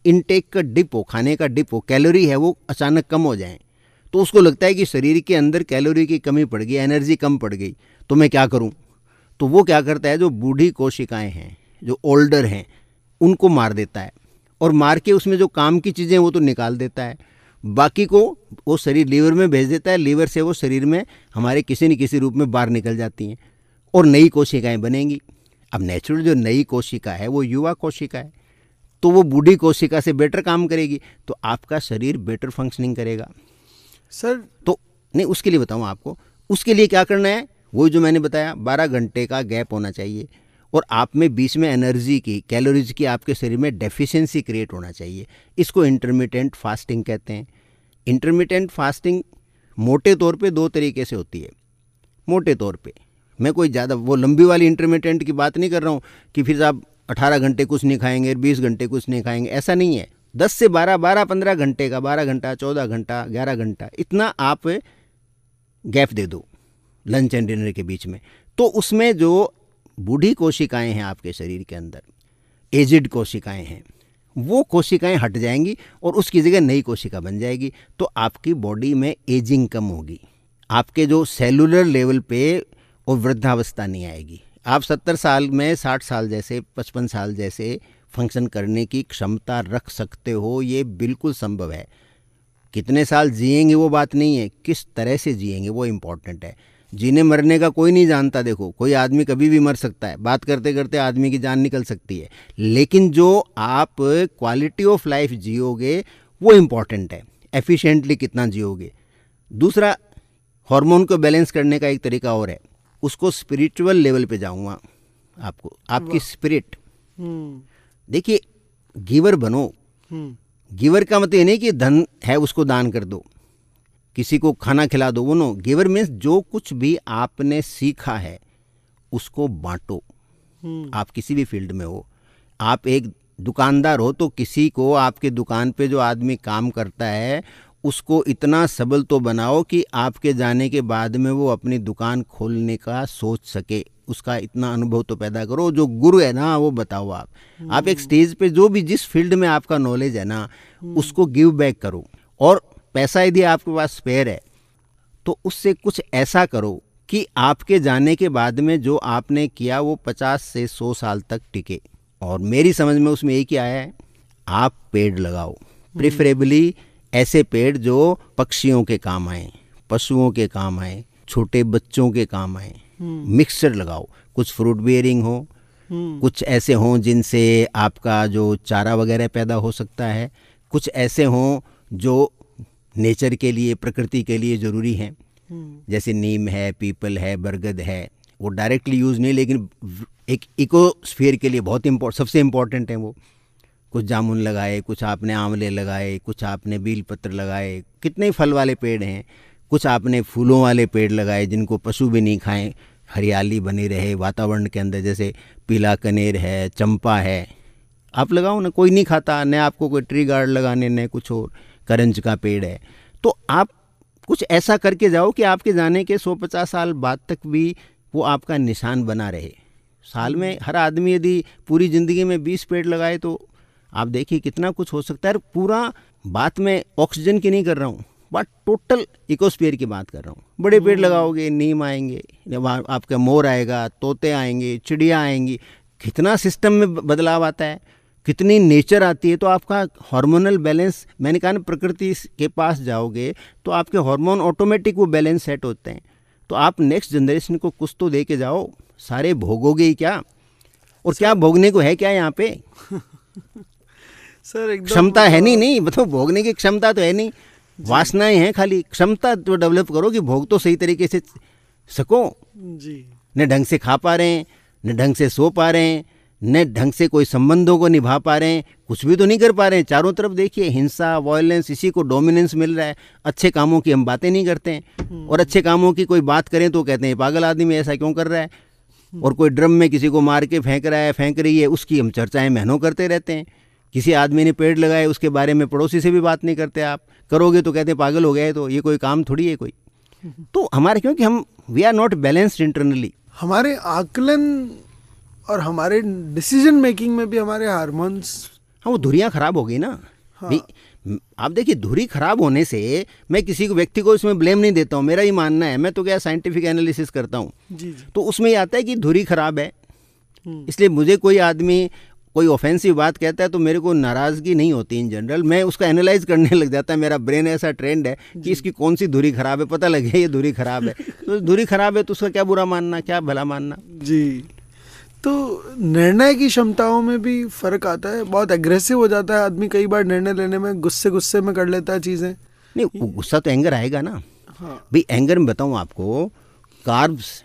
इनटेक का डिप हो, खाने का डिप हो, कैलोरी है वो अचानक कम हो जाए, तो उसको लगता है कि शरीर के अंदर कैलोरी की कमी पड़ गई, एनर्जी कम पड़ गई, तो मैं क्या करूं। तो वो क्या करता है, जो बूढ़ी कोशिकाएं हैं, जो ओल्डर हैं, उनको मार देता है, और मार के उसमें जो काम की चीज़ें वो तो निकाल देता है, बाकी को वो शरीर लीवर में भेज देता है। लीवर से वो शरीर में हमारे किसी न किसी रूप में बाहर निकल जाती हैं और नई कोशिकाएं बनेंगी। अब नेचुरल जो नई कोशिका है वो युवा कोशिका है, तो वो बूढ़ी कोशिका से बेटर काम करेगी, तो आपका शरीर बेटर फंक्शनिंग करेगा। सर तो नहीं, उसके लिए बताऊं आपको, उसके लिए क्या करना है, वो जो मैंने बताया 12 घंटे का गैप होना चाहिए, और आप में बीच में एनर्जी की, कैलोरीज की आपके शरीर में डेफिशिएंसी क्रिएट होना चाहिए। इसको इंटरमिटेंट फास्टिंग कहते हैं। इंटरमिटेंट फास्टिंग मोटे तौर पे 2 तरीके से होती है। मोटे तौर पे, मैं कोई ज़्यादा वो लंबी वाली इंटरमिटेंट की बात नहीं कर रहा हूँ कि फिर आप 18 घंटे कुछ नहीं खाएंगे, 20 घंटे कुछ नहीं खाएंगे, ऐसा नहीं है। 10 से 12, 12-15 घंटे का, 12 घंटा, 14 घंटा, 11 घंटा, इतना आप गैप दे दो लंच एंड डिनर के बीच में। तो उसमें जो बूढ़ी कोशिकाएं हैं आपके शरीर के अंदर, एजिड कोशिकाएं हैं, वो कोशिकाएं हट जाएंगी और उसकी जगह नई कोशिका बन जाएगी। तो आपकी बॉडी में एजिंग कम होगी, आपके जो सेलुलर लेवल पे वो वृद्धावस्था नहीं आएगी। आप 70 साल में 60 साल जैसे, 55 साल जैसे फंक्शन करने की क्षमता रख सकते हो, ये बिल्कुल संभव है। कितने साल जिएंगे वो बात नहीं है, किस तरह से जिएंगे वो इम्पोर्टेंट है। जीने मरने का कोई नहीं जानता, देखो कोई आदमी कभी भी मर सकता है, बात करते करते आदमी की जान निकल सकती है, लेकिन जो आप क्वालिटी ऑफ लाइफ जियोगे वो इम्पॉर्टेंट है, एफिशिएंटली कितना जियोगे। दूसरा, हार्मोन को बैलेंस करने का एक तरीका और है, उसको स्पिरिचुअल लेवल पे जाऊंगा आपको, आपकी स्पिरिट। देखिए, गिवर बनो। गिवर का मतलब ये नहीं कि धन है उसको दान कर दो, किसी को खाना खिला दो, वो नो। गिवर मीन्स जो कुछ भी आपने सीखा है उसको बांटो। आप किसी भी फील्ड में हो, आप एक दुकानदार हो तो किसी को, आपके दुकान पे जो आदमी काम करता है उसको इतना सबल तो बनाओ कि आपके जाने के बाद में वो अपनी दुकान खोलने का सोच सके, उसका इतना अनुभव तो पैदा करो। जो गुरु है ना वो बताओ आप एक स्टेज पे जो भी जिस फील्ड में आपका नॉलेज है ना उसको गिव बैक करो। और पैसा यदि आपके पास स्पेयर है तो उससे कुछ ऐसा करो कि आपके जाने के बाद में जो आपने किया वो 50 से 100 साल तक टिके। और मेरी समझ में उसमें एक ही आया है, आप पेड़ लगाओ, प्रेफरेबली ऐसे पेड़ जो पक्षियों के काम आए, पशुओं के काम आए, छोटे बच्चों के काम आए। मिक्सचर लगाओ, कुछ फ्रूट बियरिंग हो, कुछ ऐसे हों जिनसे आपका जो चारा वगैरह पैदा हो सकता है, कुछ ऐसे हों जो नेचर के लिए, प्रकृति के लिए ज़रूरी हैं, जैसे नीम है, पीपल है, बरगद है। वो डायरेक्टली यूज़ नहीं, लेकिन एक इकोस्फीयर के लिए बहुत सबसे इम्पोर्टेंट है वो। कुछ जामुन लगाए, कुछ आपने आंवले लगाए, कुछ आपने बेल पत्र लगाए, कितने फल वाले पेड़ हैं, कुछ आपने फूलों वाले पेड़ लगाए जिनको पशु भी नहीं खाएं, हरियाली बनी रहे वातावरण के अंदर। जैसे पीला कनेर है, चंपा है, आप लगाओ ना, कोई नहीं खाता, न आपको कोई ट्री गार्ड लगाने, न कुछ और। करंज का पेड़ है, तो आप कुछ ऐसा करके जाओ कि आपके जाने के 150 साल बाद तक भी वो आपका निशान बना रहे। साल में हर आदमी यदि पूरी ज़िंदगी में 20 पेड़ लगाए तो आप देखिए कितना कुछ हो सकता है। पूरा बात में ऑक्सीजन की नहीं कर रहा हूँ, बट टोटल इकोस्फीयर की बात कर रहा हूँ। बड़े पेड़ लगाओगे, नीम आएंगे, आपका मोर आएगा, तोते आएंगे, चिड़िया आएंगी, कितना सिस्टम में बदलाव आता है, कितनी नेचर आती है। तो आपका हार्मोनल बैलेंस, मैंने कहा ना, प्रकृति के पास जाओगे तो आपके हार्मोन ऑटोमेटिक वो बैलेंस सेट होते हैं। तो आप नेक्स्ट जनरेशन को कुछ तो दे के जाओ, सारे भोगोगे ही क्या, और क्या भोगने को है क्या यहाँ पे। सर एकदम क्षमता है नहीं मतलब भोगने की क्षमता तो है नहीं, वासनाएं हैं खाली। क्षमता तो डेवलप करो कि भोग तो सही तरीके से सको। जी, न ढंग से खा पा रहे हैं, न ढंग से सो पा रहे हैं, न ढंग से कोई संबंधों को निभा पा रहे हैं, कुछ भी तो नहीं कर पा रहे हैं। चारों तरफ देखिए हिंसा, वायलेंस, इसी को डोमिनेंस मिल रहा है। अच्छे कामों की हम बातें नहीं करते हैं, और अच्छे कामों की कोई बात करें तो कहते हैं पागल आदमी ऐसा क्यों कर रहा है। और कोई ड्रम में किसी को मार के फेंक रहा है, फेंक रही है, उसकी हम चर्चाएं महीनों करते रहते हैं। किसी आदमी ने पेड़ लगाए, उसके बारे में पड़ोसी से भी बात नहीं करते। आप करोगे तो कहते हैं पागल हो गया है, तो ये कोई काम थोड़ी है कोई। तो हमारे क्योंकि हम we are not balanced internally. हमारे आकलन और हमारे डिसीजन मेकिंग में भी हमारे हार्मोन्स, हाँ, वो धुरियाँ खराब हो गई ना। हाँ। भी आप देखिए, धुरी खराब होने से मैं किसी को व्यक्ति को इसमें ब्लेम नहीं देता हूँ, मेरा ही मानना है। मैं तो क्या साइंटिफिक एनालिसिस करता हूँ, जी जी। तो उसमें ये आता है कि धुरी खराब है। इसलिए मुझे कोई आदमी कोई ऑफेंसिव बात कहता है तो मेरे को नाराज़गी नहीं होती इन जनरल। मैं उसका एनालाइज करने लग जाता है। मेरा ब्रेन ऐसा ट्रेंड है कि इसकी कौन सी धुरी खराब है, पता लगे ये धुरी खराब है। तो धुरी खराब है तो उसका क्या बुरा मानना, क्या भला मानना। जी। तो निर्णय की क्षमताओं में भी फर्क आता है। बहुत एग्रेसिव हो जाता है आदमी कई बार निर्णय लेने में, गुस्से में कर लेता है चीज़ें। नहीं, गुस्सा तो एंगर आएगा ना। हाँ। भाई एंगर में बताऊँ आपको, कार्ब्स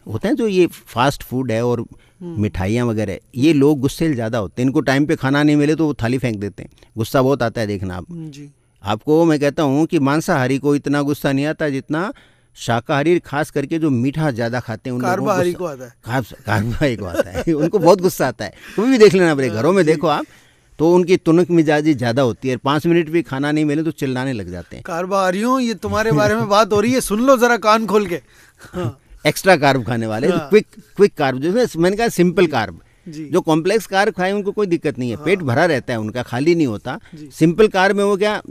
होते हैं जो ये फास्ट फूड है और मिठाइयाँ वगैरह, ये लोग गुस्से ज़्यादा होते हैं। इनको टाइम पे खाना नहीं मिले तो वो थाली फेंक देते हैं। गुस्सा बहुत आता है, देखना आप। जी। आपको मैं कहता हूँ कि मांसाहारी को इतना गुस्सा नहीं आता जितना शाकाहारी, खास करके जो मीठा ज़्यादा खाते हैं उन कार्बोहारी को आता है। कार्बोहारी को आता है उनको बहुत गुस्सा आता है। कभी भी देख लेना अपने घरों में, देखो आप, तो उनकी तुनक मिजाजी ज़्यादा होती है। 5 मिनट भी खाना नहीं मिले तो चिल्लाने लग जाते हैं। कार्बोहारियों, ये तुम्हारे बारे में बात हो रही है, सुन लो जरा कान खोल के। हाँ। एक्स्ट्रा कार्ब खाने वाले, हाँ। क्विक कार्ब, जो मैंने कहा सिंपल कार्ब। जी। जो कॉम्प्लेक्स कार्ब खाए उनको कोई दिक्कत नहीं है, हाँ। पेट भरा रहता है उनका, खाली नहीं होता। जी। सिंपल कार्ब में वो क्या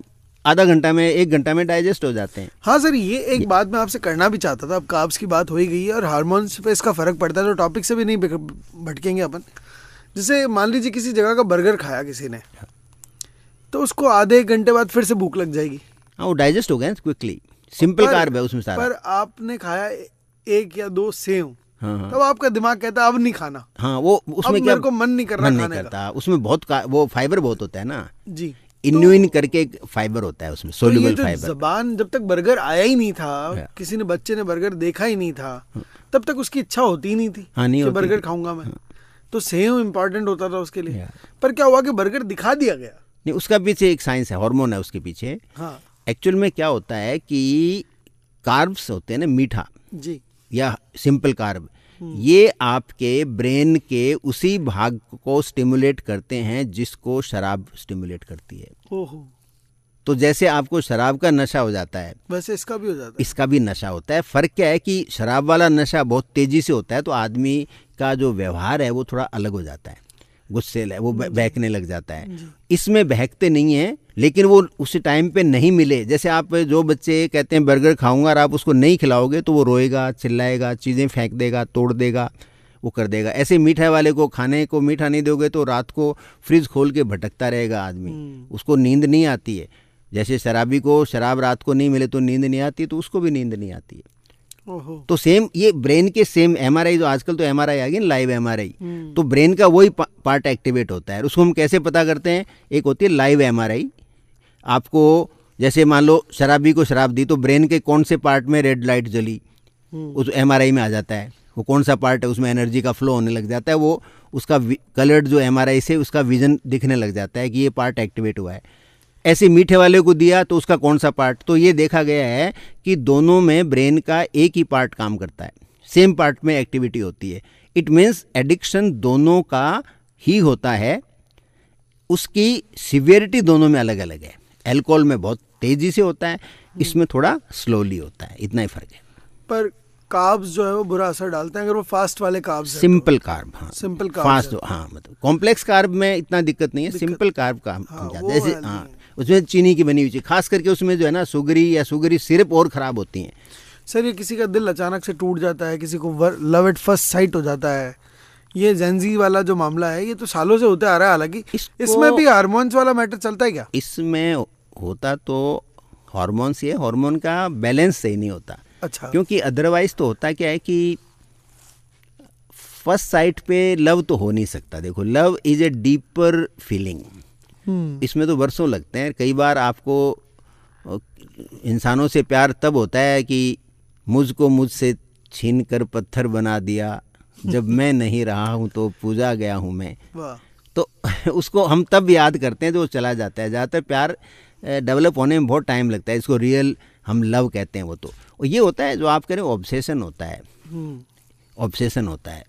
आधा घंटा में, 1 घंटा में डाइजेस्ट हो जाते हैं। हाँ सर, ये एक बात मैं आपसे करना भी चाहता था। अब कार्ब्स की बात हो ही गई है और हार्मोन्स पे इसका फर्क पड़ता है, तो टॉपिक से भी नहीं भटकेंगे अपन। जैसे मान लीजिए किसी जगह का बर्गर खाया किसी ने, तो उसको आधे 1 घंटे बाद फिर से भूख लग जाएगी। हाँ, वो डाइजेस्ट हो गए क्विकली। सिंपल कार्ब है उसमें सारा। पर आपने खाया 1 या 2 सेव, हाँ। तब आपका दिमाग कहता है अब नहीं खाना। हाँ, वो उसमें अब क्या, मेरे को मन नहीं कर रहा खाने करता। उसमें बहुत वो फाइबर बहुत होता है ना जी। इन्यूइन करके एक फाइबर होता है उसमें, सोल्यूबल फाइबर। जबान जब तक बर्गर आया ही नहीं था, किसी ने बच्चे ने बर्गर देखा ही नहीं था, तब तक उसकी इच्छा होती ही नहीं थी। हाँ, नहीं कि होती बर्गर थी। खाऊंगा मैं। तो सेव इम्पोर्टेंट होता था उसके लिए। पर क्या हुआ कि बर्गर दिखा दिया गया। नहीं, उसका पीछे एक साइंस है, हार्मोन है उसके पीछे। हाँ। एक्चुअल में क्या होता है कि कार्ब्स होते हैं ना, मीठा जी। या सिंपल कार्ब, ये आपके ब्रेन के उसी भाग को स्टिमुलेट करते हैं जिसको शराब स्टिमुलेट करती है। ओहो। तो जैसे आपको शराब का नशा हो जाता है, वैसे इसका भी हो जाता है। इसका भी नशा होता है। फ़र्क क्या है कि शराब वाला नशा बहुत तेज़ी से होता है, तो आदमी का जो व्यवहार है वो थोड़ा अलग हो जाता है, गुस्से वो बहकने लग जाता है। इसमें बहकते नहीं है, लेकिन वो उस टाइम पे नहीं मिले। जैसे आप जो बच्चे कहते हैं बर्गर खाऊंगा और आप उसको नहीं खिलाओगे तो वो रोएगा, चिल्लाएगा, चीज़ें फेंक देगा, तोड़ देगा, वो कर देगा। ऐसे मीठा वाले को खाने को मीठा नहीं दोगे तो रात को फ्रिज खोल के भटकता रहेगा आदमी, उसको नींद नहीं आती है। जैसे शराबी को शराब रात को नहीं मिले तो नींद नहीं आती, तो उसको भी नींद नहीं आती है। तो सेम ये ब्रेन के सेम एमआरआई, जो आजकल तो एमआरआई आ गई, लाइव एमआरआई, तो ब्रेन का वही पार्ट एक्टिवेट होता है। उसको हम कैसे पता करते हैं? एक होती है लाइव एमआरआई। आपको जैसे मान लो शराबी को शराब दी तो ब्रेन के कौन से पार्ट में रेड लाइट जली, उस एमआरआई में आ जाता है। वो कौन सा पार्ट है, उसमें एनर्जी का फ्लो होने लग जाता है। वो उसका कलर्ड जो एमआरआई से उसका विजन दिखने लग जाता है कि ये पार्ट एक्टिवेट हुआ है। ऐसे मीठे वाले को दिया तो उसका कौन सा पार्ट, तो ये देखा गया है कि दोनों में ब्रेन का एक ही पार्ट काम करता है, सेम पार्ट में एक्टिविटी होती है। इट मीन्स एडिक्शन दोनों का ही होता है, उसकी सिवियरिटी दोनों में अलग अलग है। अल्कोहल में बहुत तेजी से होता है, इसमें थोड़ा स्लोली होता है, इतना ही फर्क है। पर कार्ब्स जो है वो बुरा असर डालते हैं अगर वो फास्ट वाले कार्ब्स हैं। सिंपल कार्ब, हाँ, सिंपल कार्ब, फास्ट, हाँ, मतलब कॉम्प्लेक्स कार्ब में इतना दिक्कत नहीं है, सिंपल कार्ब का हम जाते हैं। जैसे हाँ, उसमें चीनी की बनी हुई चीज, खास करके उसमें जो है ना सुगरी या सुगरी सिरप और ख़राब होती हैं। सर ये किसी का दिल अचानक से टूट जाता है, किसी को लव एट फर्स्ट साइट हो जाता है, ये जेंजी वाला जो मामला है ये तो सालों से होते आ रहा है। हालांकि इसमें भी हार्मोन्स वाला मैटर चलता है क्या? इसमें होता तो हार्मोन्स ही है, हार्मोन का बैलेंस सही नहीं होता। अच्छा। क्योंकि अदरवाइज तो होता क्या है कि फर्स्ट साइट पे लव तो हो नहीं सकता। देखो, love is a deeper feeling, इसमें तो वर्षों लगते हैं। कई बार आपको इंसानों से प्यार तब होता है कि मुझको मुझसे छीन कर पत्थर बना दिया, जब मैं नहीं रहा हूँ तो पूजा गया हूँ मैं। वाह। तो उसको हम तब याद करते हैं जो चला जाता है। ज़्यादातर प्यार डेवलप होने में बहुत टाइम लगता है, इसको रियल हम लव कहते हैं। वो तो ये होता है जो आप कह रहे हो ऑब्सेशन होता है। ऑब्सेशन होता है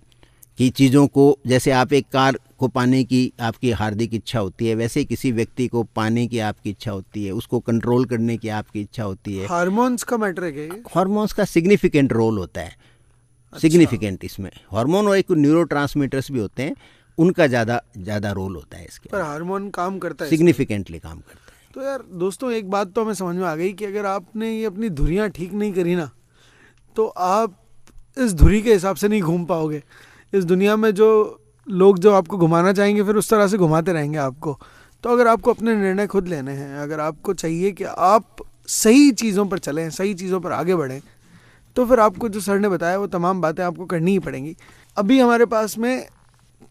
कि चीज़ों को, जैसे आप एक कार को पाने की आपकी हार्दिक इच्छा होती है, वैसे किसी व्यक्ति को पाने की आपकी इच्छा होती है, उसको कंट्रोल करने की आपकी इच्छा होती है। हार्मोन्स का मैटर है क्या ये? हार्मोन्स का सिग्निफिकेंट रोल होता है। सिग्निफिकेंट इसमें हार्मोन और एक न्यूरोट्रांसमीटर्स भी होते हैं, उनका ज़्यादा रोल होता है इसके। पर हार्मोन काम करता है, सिग्निफिकेंटली काम करता है। तो यार दोस्तों, एक बात तो हमें समझ में आ गई कि अगर आपने ये अपनी धुरियाँ ठीक नहीं करी ना, तो आप इस धुरी के हिसाब से नहीं घूम पाओगे। इस दुनिया में जो लोग जो आपको घुमाना चाहेंगे फिर उस तरह से घुमाते रहेंगे आपको। तो अगर आपको अपने निर्णय खुद लेने हैं, अगर आपको चाहिए कि आप सही चीज़ों पर चलें, सही चीज़ों पर आगे बढ़ें, तो फिर आपको जो सर ने बताया वो तमाम बातें आपको करनी ही पड़ेंगी। अभी हमारे पास में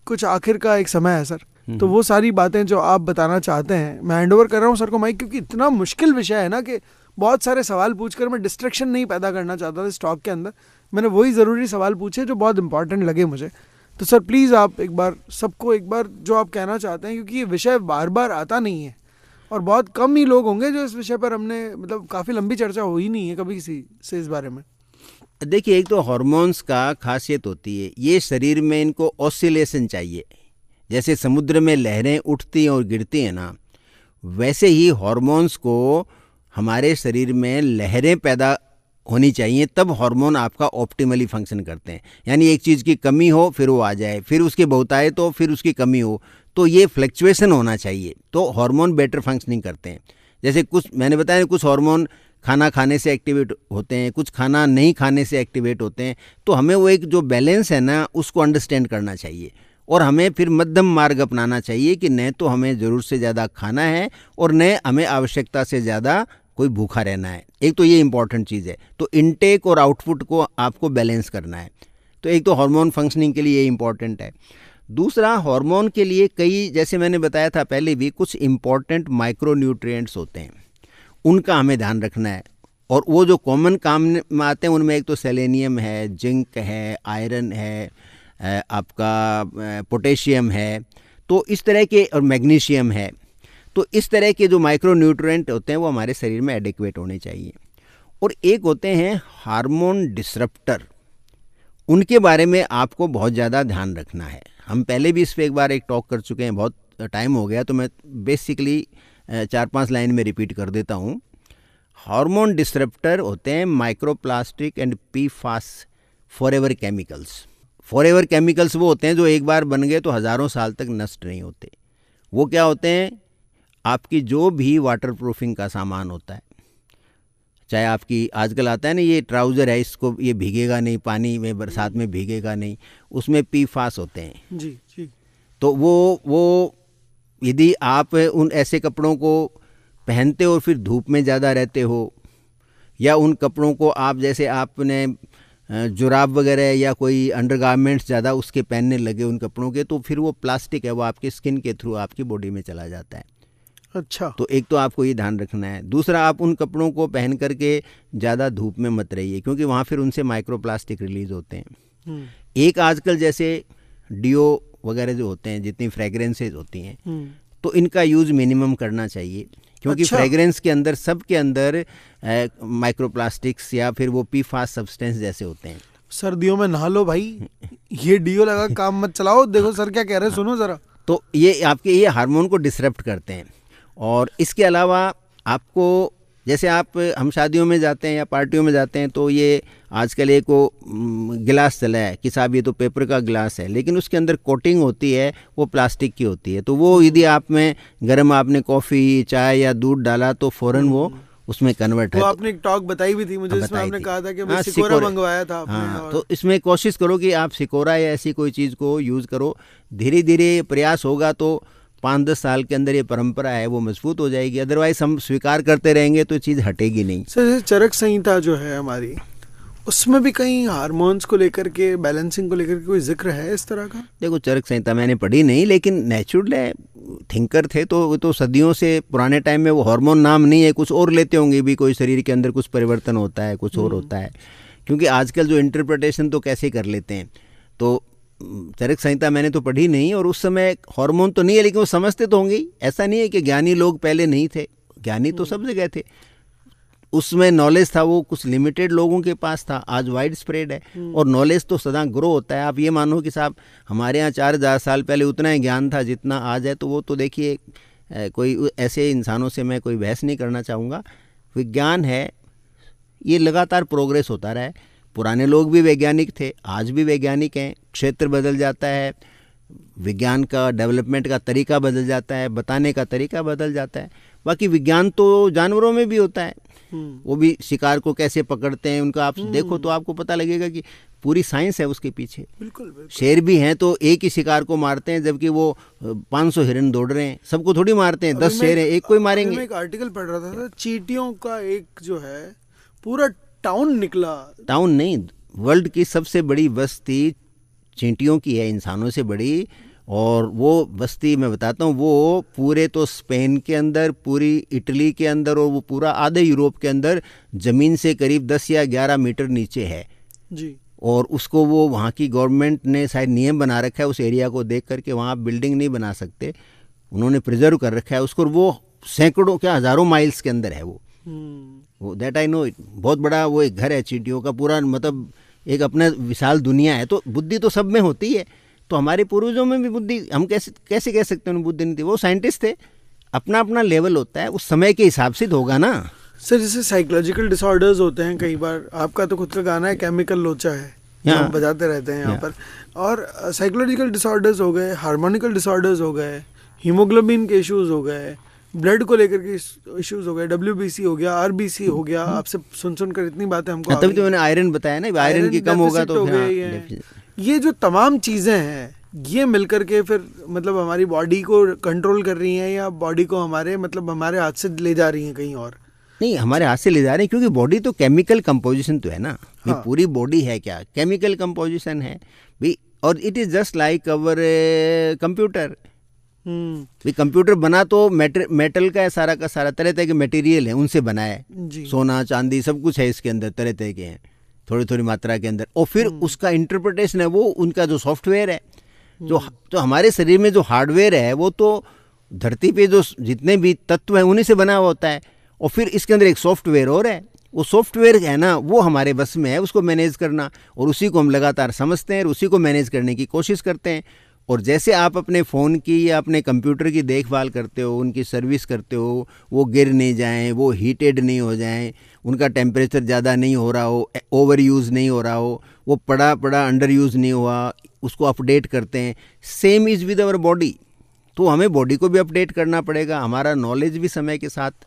कुछ आखिर का एक समय है सर, तो वो सारी बातें जो आप बताना चाहते हैं मैं हैंड ओवर कर रहा हूँ सर को माइक, क्योंकि इतना मुश्किल विषय है ना कि बहुत सारे सवाल पूछकर मैं डिस्ट्रैक्शन नहीं पैदा करना चाहता था इस टॉक के अंदर। मैंने वही ज़रूरी सवाल पूछे जो बहुत इंपॉर्टेंट लगे मुझे। तो सर प्लीज़ आप एक बार सबको एक बार जो आप कहना चाहते हैं, क्योंकि ये विषय बार बार आता नहीं है और बहुत कम ही लोग होंगे जो इस विषय पर हमने मतलब काफ़ी लंबी चर्चा हुई नहीं है कभी किसी से इस बारे में। देखिए, एक तो हार्मोन्स का खासियत होती है, ये शरीर में इनको ऑसिलेशन चाहिए। जैसे समुद्र में लहरें उठती हैं और गिरती हैं ना, वैसे ही हार्मोन्स को हमारे शरीर में लहरें पैदा होनी चाहिए, तब हार्मोन आपका ऑप्टिमली फंक्शन करते हैं। यानी एक चीज़ की कमी हो फिर वो आ जाए, फिर उसके बहुत आए तो फिर उसकी कमी हो, तो ये फ्लक्चुएशन होना चाहिए, तो हार्मोन बेटर फंक्शनिंग करते हैं। जैसे कुछ मैंने बताया, कुछ हार्मोन खाना खाने से एक्टिवेट होते हैं, कुछ खाना नहीं खाने से एक्टिवेट होते हैं। तो हमें वो एक जो बैलेंस है ना, उसको अंडरस्टैंड करना चाहिए और हमें फिर मध्यम मार्ग अपनाना चाहिए कि न तो हमें ज़रूरत से ज़्यादा खाना है और न हमें आवश्यकता से ज़्यादा कोई भूखा रहना है। एक तो ये इंपॉर्टेंट चीज़ है। तो इनटेक और आउटपुट को आपको बैलेंस करना है। तो एक तो हार्मोन फंक्शनिंग के लिए ये इंपॉर्टेंट है। दूसरा, हार्मोन के लिए कई, जैसे मैंने बताया था पहले भी, कुछ इंपॉर्टेंट माइक्रो न्यूट्रिएंट्स होते हैं, उनका हमें ध्यान रखना है। और वो जो कॉमन काम में आते हैं उनमें एक तो सेलेनियम है, जिंक है, आयरन है, आपका पोटेशियम है, तो इस तरह के, और मैग्नीशियम है। तो इस तरह के जो माइक्रो न्यूट्रिएंट होते हैं वो हमारे शरीर में एडिक्वेट होने चाहिए। और एक होते हैं हार्मोन डिसरप्टर, उनके बारे में आपको बहुत ज़्यादा ध्यान रखना है। हम पहले भी इस पर एक बार एक टॉक कर चुके हैं, बहुत टाइम हो गया, तो मैं बेसिकली 4-5 लाइन में रिपीट कर देता हूँ। हार्मोन डिसरप्टर होते हैं microplastic and PFAS forever chemicals. Forever chemicals वो होते हैं जो एक बार बन गए तो हज़ारों साल तक नष्ट नहीं होते। वो क्या होते हैं? आपकी जो भी वाटर प्रूफिंग का सामान होता है, चाहे आपकी आजकल आता है ना ये ट्राउज़र है, इसको ये भीगेगा नहीं, पानी में बरसात में भीगेगा नहीं, उसमें PFAS होते हैं। जी जी। तो वो यदि आप उन ऐसे कपड़ों को पहनते हो और फिर धूप में ज़्यादा रहते हो, या उन कपड़ों को आप, जैसे आपने जुराब वगैरह या कोई अंडरगारमेंट्स ज़्यादा उसके पहनने लगे उन कपड़ों के, तो फिर वो प्लास्टिक है, वो आपके स्किन के थ्रू आपकी बॉडी में चला जाता है। अच्छा। तो एक तो आपको ये ध्यान रखना है। दूसरा, आप उन कपड़ों को पहन करके ज़्यादा धूप में मत रहिए, क्योंकि वहाँ फिर उनसे माइक्रोप्लास्टिक रिलीज़ होते हैं। एक आजकल जैसे डिओ वगैरह जो होते हैं, जितनी फ्रेगरेंसेज होती हैं, तो इनका यूज़ मिनिमम करना चाहिए, क्योंकि फ्रेगरेंस के अंदर, सब के अंदर माइक्रोप्लास्टिक्स या फिर वो PFAS सब्सटेंस जैसे होते हैं। सर्दियों में नहा लो भाई, ये डिओ लगा काम मत चलाओ। देखो सर क्या कह रहे हैं, सुनो ज़रा। तो ये आपके ये हार्मोन को डिसरप्ट करते हैं। और इसके अलावा आपको, जैसे हम शादियों में जाते हैं या पार्टियों में जाते हैं, तो ये आजकल एक वो गिलास चला है कि साहब ये तो पेपर का गिलास है, लेकिन उसके अंदर कोटिंग होती है वो प्लास्टिक की होती है। तो वो यदि आप में गर्म आपने कॉफ़ी, चाय या दूध डाला तो फ़ौरन वो उसमें कन्वर्ट है। तो आपने एक टॉक बताई भी थी मुझे, इसमें आपने कहा था कि सिकोरा मंगवाया था आपने। हाँ, तो इसमें कोशिश करो कि आप सिकोरा या ऐसी कोई चीज़ को यूज़ करो। धीरे धीरे प्रयास होगा तो 5-10 साल के अंदर ये परंपरा है वो मजबूत हो जाएगी। अदरवाइज हम स्वीकार करते रहेंगे तो चीज़ हटेगी नहीं। सर, चरक संहिता जो है हमारी, उसमें भी कहीं हार्मोन्स को लेकर के, बैलेंसिंग को लेकर के कोई जिक्र है इस तरह का? देखो, चरक संहिता मैंने पढ़ी नहीं, लेकिन नेचुरल थिंकर थे तो वो तो सदियों से, पुराने टाइम में वो हार्मोन नाम नहीं है, कुछ और लेते होंगे भी, कोई शरीर के अंदर कुछ परिवर्तन होता है, कुछ और होता है। क्योंकि आजकल जो इंटरप्रिटेशन तो कैसे कर लेते हैं, तो चरक संहिता मैंने तो पढ़ी नहीं, और उस समय हार्मोन तो नहीं है, लेकिन वो समझते तो होंगे ही। ऐसा नहीं है कि ज्ञानी लोग पहले नहीं थे, ज्ञानी तो सब जगह थे। उसमें नॉलेज था, वो कुछ लिमिटेड लोगों के पास था, आज वाइड स्प्रेड है। और नॉलेज तो सदा ग्रो होता है। आप ये मानो कि साहब हमारे यहाँ 4000 साल पहले उतना ही ज्ञान था जितना आज है, तो वो तो देखिए कोई ऐसे इंसानों से मैं कोई बहस नहीं करना चाहूँगा। विज्ञान है, ये लगातार प्रोग्रेस होता रहा है। पुराने लोग भी वैज्ञानिक थे, आज भी वैज्ञानिक हैं। क्षेत्र बदल जाता है, विज्ञान का डेवलपमेंट का तरीका बदल जाता है, बताने का तरीका बदल जाता है। बाकी विज्ञान तो जानवरों में भी होता है, वो भी शिकार को कैसे पकड़ते हैं उनका आप देखो तो आपको पता लगेगा कि पूरी साइंस है उसके पीछे। बिल्कुल। शेर भी हैं तो एक ही शिकार को मारते हैं, जबकि वो 500 हिरन दौड़ रहे हैं, सबको थोड़ी मारते हैं। 10 शेर हैं, एक कोई मारेंगे। मैं एक आर्टिकल पढ़ रहा था, चींटियों का एक जो है पूरा टाउन निकला। टाउन नहीं, वर्ल्ड की सबसे बड़ी बस्ती चींटियों की है, इंसानों से बड़ी। और वो बस्ती मैं बताता हूँ, वो पूरे तो स्पेन के अंदर, पूरी इटली के अंदर, और वो पूरा आधे यूरोप के अंदर ज़मीन से करीब 10 या 11 मीटर नीचे है जी। और उसको वो वहाँ की गवर्नमेंट ने शायद नियम बना रखा है, उस एरिया को देख करके वहाँ बिल्डिंग नहीं बना सकते, उन्होंने प्रिजर्व कर रखा है उसको। वो सैकड़ों क्या हज़ारों माइल्स के अंदर है वो दैट आई नो। बहुत बड़ा वो एक घर है चींटियों का, पूरा मतलब एक अपना विशाल दुनिया है। तो बुद्धि तो सब में होती है, तो हमारे पूर्वजों में भी बुद्धि, हम कैसे कह सकते हैं बुद्धि नहीं थी। वो साइंटिस्ट थे, अपना अपना लेवल होता है, उस समय के हिसाब से तो होगा ना। सर जैसे साइकोलॉजिकल डिसऑर्डर्स होते हैं कई बार, आपका तो खुद का गाना है केमिकल लोचा है, हम बजाते रहते हैं यहाँ पर। और साइकोलॉजिकल डिसऑर्डर्स हो गए, हार्मोनिकल डिसऑर्डर्स हो गए, हीमोग्लोबिन के इश्यूज हो गए, ब्लड को लेकर के इश्यूज हो गए, WBC हो गया, RBC हो गया। आपसे सुन कर इतनी बातें हमको तभी तो मैंने आयरन बताया ना, आयरन की कम होगा तो ये जो तमाम चीजें हैं ये मिलकर के फिर मतलब हमारी बॉडी को कंट्रोल कर रही हैं, या बॉडी को हमारे मतलब हमारे हाथ से ले जा रही हैं कहीं और। नहीं, हमारे हाथ से ले जा रहे हैं, क्योंकि बॉडी तो केमिकल कंपोजिशन तो है ना। हाँ। पूरी बॉडी है क्या, केमिकल कंपोजिशन है भी। और it is just like our computer. भी कंप्यूटर बना तो मेटल का है, सारा का सारा तरह तरह के मटेरियल है, उनसे बना है। सोना चांदी सब कुछ है इसके अंदर, तरह तरह के हैं, थोड़ी थोड़ी मात्रा के अंदर। और फिर उसका इंटरप्रिटेशन है, वो उनका जो सॉफ्टवेयर है, जो हमारे शरीर में जो हार्डवेयर है, वो तो धरती पे जो जितने भी तत्व हैं उन्हीं से बना हुआ होता है। और फिर इसके अंदर एक सॉफ्टवेयर और है, वो सॉफ्टवेयर है ना, वो हमारे बस में है उसको मैनेज करना, और उसी को हम लगातार समझते हैं और उसी को मैनेज करने की कोशिश करते हैं। और जैसे आप अपने फ़ोन की या अपने कंप्यूटर की देखभाल करते हो, उनकी सर्विस करते हो, वो गिर नहीं जाएं, वो हीटेड नहीं हो जाएं, उनका टेम्परेचर ज़्यादा नहीं हो रहा हो, ओवर यूज़ नहीं हो रहा हो, वो पड़ा अंडर यूज़ नहीं हुआ, उसको अपडेट करते हैं। Same is with our body. तो हमें बॉडी को भी अपडेट करना पड़ेगा, हमारा नॉलेज भी समय के साथ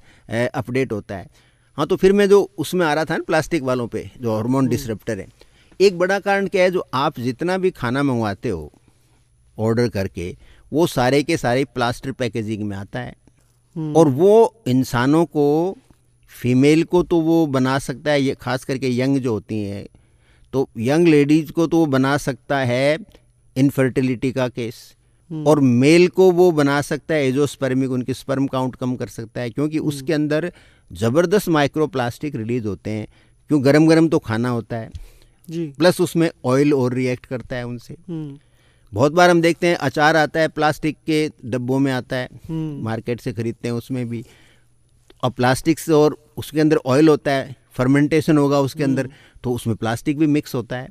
अपडेट होता है। हाँ, तो फिर मैं जो उसमें आ रहा था ना प्लास्टिक वालों पे, जो हार्मोन डिसरप्टर है, एक बड़ा कारण क्या है, जो आप जितना भी खाना मंगवाते हो ऑर्डर करके, वो सारे के सारे प्लास्टिक पैकेजिंग में आता है। और वो इंसानों को, फीमेल को तो वो बना सकता है, ये खास करके यंग जो होती हैं, तो यंग लेडीज को तो वो बना सकता है इनफर्टिलिटी का केस, और मेल को वो बना सकता है एजोस्पर्मिक, उनकी स्पर्म काउंट कम कर सकता है, क्योंकि उसके अंदर ज़बरदस्त माइक्रो प्लास्टिक रिलीज होते हैं। क्यों, गरम गरम तो खाना होता है जी, प्लस उसमें ऑयल और रिएक्ट करता है उनसे। बहुत बार हम देखते हैं अचार आता है प्लास्टिक के डब्बों में आता है, मार्केट से खरीदते हैं, उसमें भी और प्लास्टिक से, और उसके अंदर ऑयल होता है, फर्मेंटेशन होगा उसके अंदर, तो उसमें प्लास्टिक भी मिक्स होता है।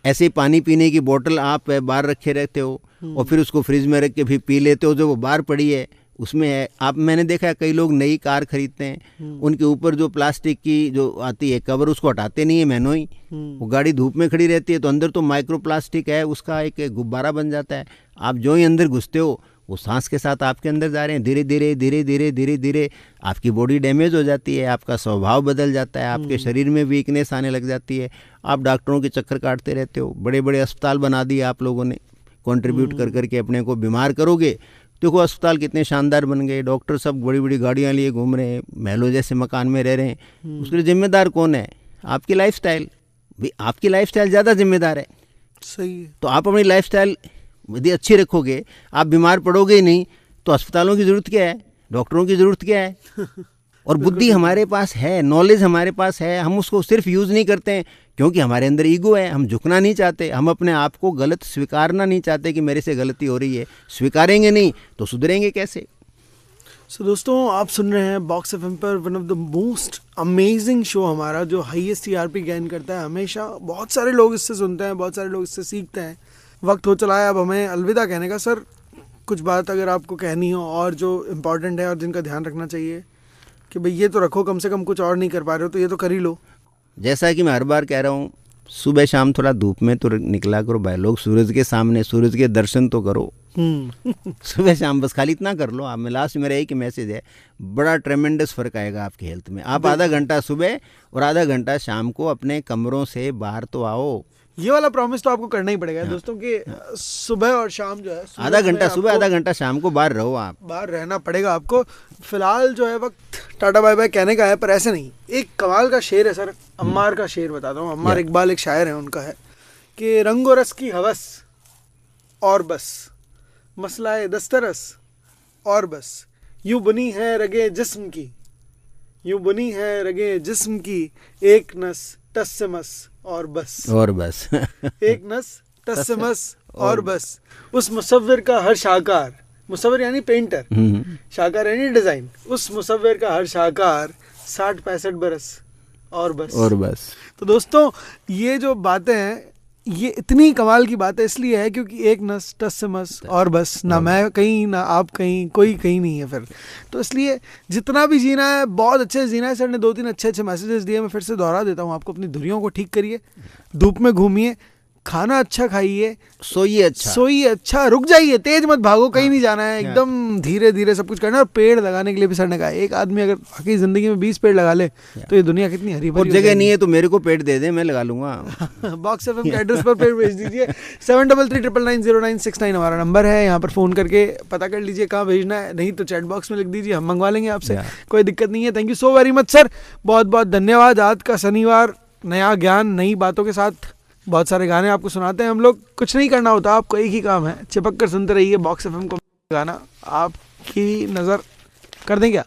ऐसे ही पानी पीने की बोतल आप बाहर रखे रहते हो और फिर उसको फ्रिज में रख के भी पी लेते हो, जो वो बाहर पड़ी है उसमें है। आप, मैंने देखा है कई लोग नई कार खरीदते हैं, उनके ऊपर जो प्लास्टिक की जो आती है कवर, उसको हटाते नहीं है मैनो ही, वो गाड़ी धूप में खड़ी रहती है, तो अंदर तो माइक्रो प्लास्टिक है, उसका एक गुब्बारा बन जाता है। आप जो ही अंदर घुसते हो, वो सांस के साथ आपके अंदर जा रहे हैं, धीरे धीरे धीरे धीरे धीरे धीरे आपकी बॉडी डैमेज हो जाती है, आपका स्वभाव बदल जाता है, आपके शरीर में वीकनेस आने लग जाती है, आप डॉक्टरों के चक्कर काटते रहते हो। बड़े बड़े अस्पताल बना दिए आप लोगों ने, कंट्रीब्यूट कर करके अपने को बीमार करोगे। देखो अस्पताल कितने शानदार बन गए, डॉक्टर सब बड़ी बड़ी गाड़ियाँ लिए घूम रहे हैं, महलों जैसे मकान में रह रहे हैं। उसके लिए जिम्मेदार कौन है? आपकी लाइफस्टाइल। भाई आपकी लाइफस्टाइल ज़्यादा जिम्मेदार है। सही है। तो आप अपनी लाइफस्टाइल यदि अच्छी रखोगे, आप बीमार पड़ोगे ही नहीं, तो अस्पतालों की ज़रूरत क्या है, डॉक्टरों की ज़रूरत क्या है? और बुद्धि हमारे पास है, नॉलेज हमारे पास है, हम उसको सिर्फ यूज़ नहीं करते हैं क्योंकि हमारे अंदर ईगो है, हम झुकना नहीं चाहते, हम अपने आप को गलत स्वीकारना नहीं चाहते कि मेरे से गलती हो रही है। स्वीकारेंगे नहीं तो सुधरेंगे कैसे? सो दोस्तों, आप सुन रहे हैं बॉक्स एफएम पर one of the most amazing show हमारा, जो हाईएस्ट टीआरपी गेन करता है हमेशा। बहुत सारे लोग इससे सुनते हैं, बहुत सारे लोग इससे सीखते हैं। वक्त हो चला है अब हमें अलविदा कहने का। सर, कुछ बात अगर आपको कहनी हो और जो इम्पोर्टेंट है और जिनका ध्यान रखना चाहिए कि भाई ये तो रखो, कम से कम कुछ और नहीं कर पा रहे हो तो ये तो कर ही लो। जैसा कि मैं हर बार कह रहा हूँ, सुबह शाम थोड़ा धूप में तो निकला करो भाई लोग, सूरज के सामने सूरज के दर्शन तो करो। सुबह शाम बस खाली इतना कर लो आप। में लास्ट मेरा एक ही मैसेज है, बड़ा ट्रेमेंडस फ़र्क आएगा आपकी हेल्थ में। आप आधा घंटा सुबह और आधा घंटा शाम को अपने कमरों से बाहर तो आओ। ये वाला प्रॉमिस तो आपको करना ही पड़ेगा दोस्तों कि सुबह और शाम जो है, आधा घंटा सुबह आधा घंटा शाम को बाहर रहो। आप बाहर रहना पड़ेगा आपको। फिलहाल जो है वक्त टाटा बाय बाय कहने का है, पर ऐसे नहीं। एक कमाल का शेर है सर, अम्मार का शेर बताता हूँ। अम्मार इकबाल एक शायर है, उनका है कि रंगो रस की हवस और बस, मसलाए दस्तरस और बस, यूं बुनी है रगे जिस्म की, यूं बुनी है रगे जिस्म की, एक नस टस से मस और बस, और बस एक नस टस से मस और बस। उस मुसव्विर का हर शाहकार, मुसव्विर यानी पेंटर, शाहकार यानी डिजाइन, उस मुसव्विर का हर शाहकार 60-65 बरस और बस, और बस। तो दोस्तों, ये जो बातें हैं ये इतनी कमाल की बात है इसलिए है क्योंकि एक नस टस से मस और बस, ना मैं कहीं ना आप कहीं, कोई कहीं नहीं है फिर। तो इसलिए जितना भी जीना है बहुत अच्छे से जीना है। सर ने 2-3 अच्छे मैसेजेस दिए, मैं फिर से दोहरा देता हूँ आपको। अपनी धुरियों को ठीक करिए, धूप में घूमिए, खाना अच्छा खाइए, सोइए अच्छा, रुक जाइए, तेज मत भागो, कहीं नहीं जाना है, एकदम धीरे धीरे सब कुछ करना है। और पेड़ लगाने के लिए भी सर ने कहा, एक आदमी अगर बाकी जिंदगी में 20 पेड़ लगा ले तो ये दुनिया कितनी हरी भरी। और जगह नहीं है तो मेरे को पेड़ दे दे, मैं लगा लूंगा। बॉक्स एफएम के एड्रेस पर पेड़ भेज दीजिए। 7339990969 हमारा नंबर है, यहाँ पर फ़ोन करके पता कर लीजिए कहाँ भेजना है, नहीं तो चैट बॉक्स में लिख दीजिए, हम मंगवा लेंगे आपसे, कोई दिक्कत नहीं है। Thank you so very much sir, बहुत बहुत धन्यवाद। आज का शनिवार नया ज्ञान नई बातों के साथ बहुत सारे गाने आपको सुनाते हैं हम लोग। कुछ नहीं करना होता, आपको एक ही काम है, चिपक कर सुनते रहिए बॉक्स एफएम को। गाना आपकी नज़र कर दें क्या?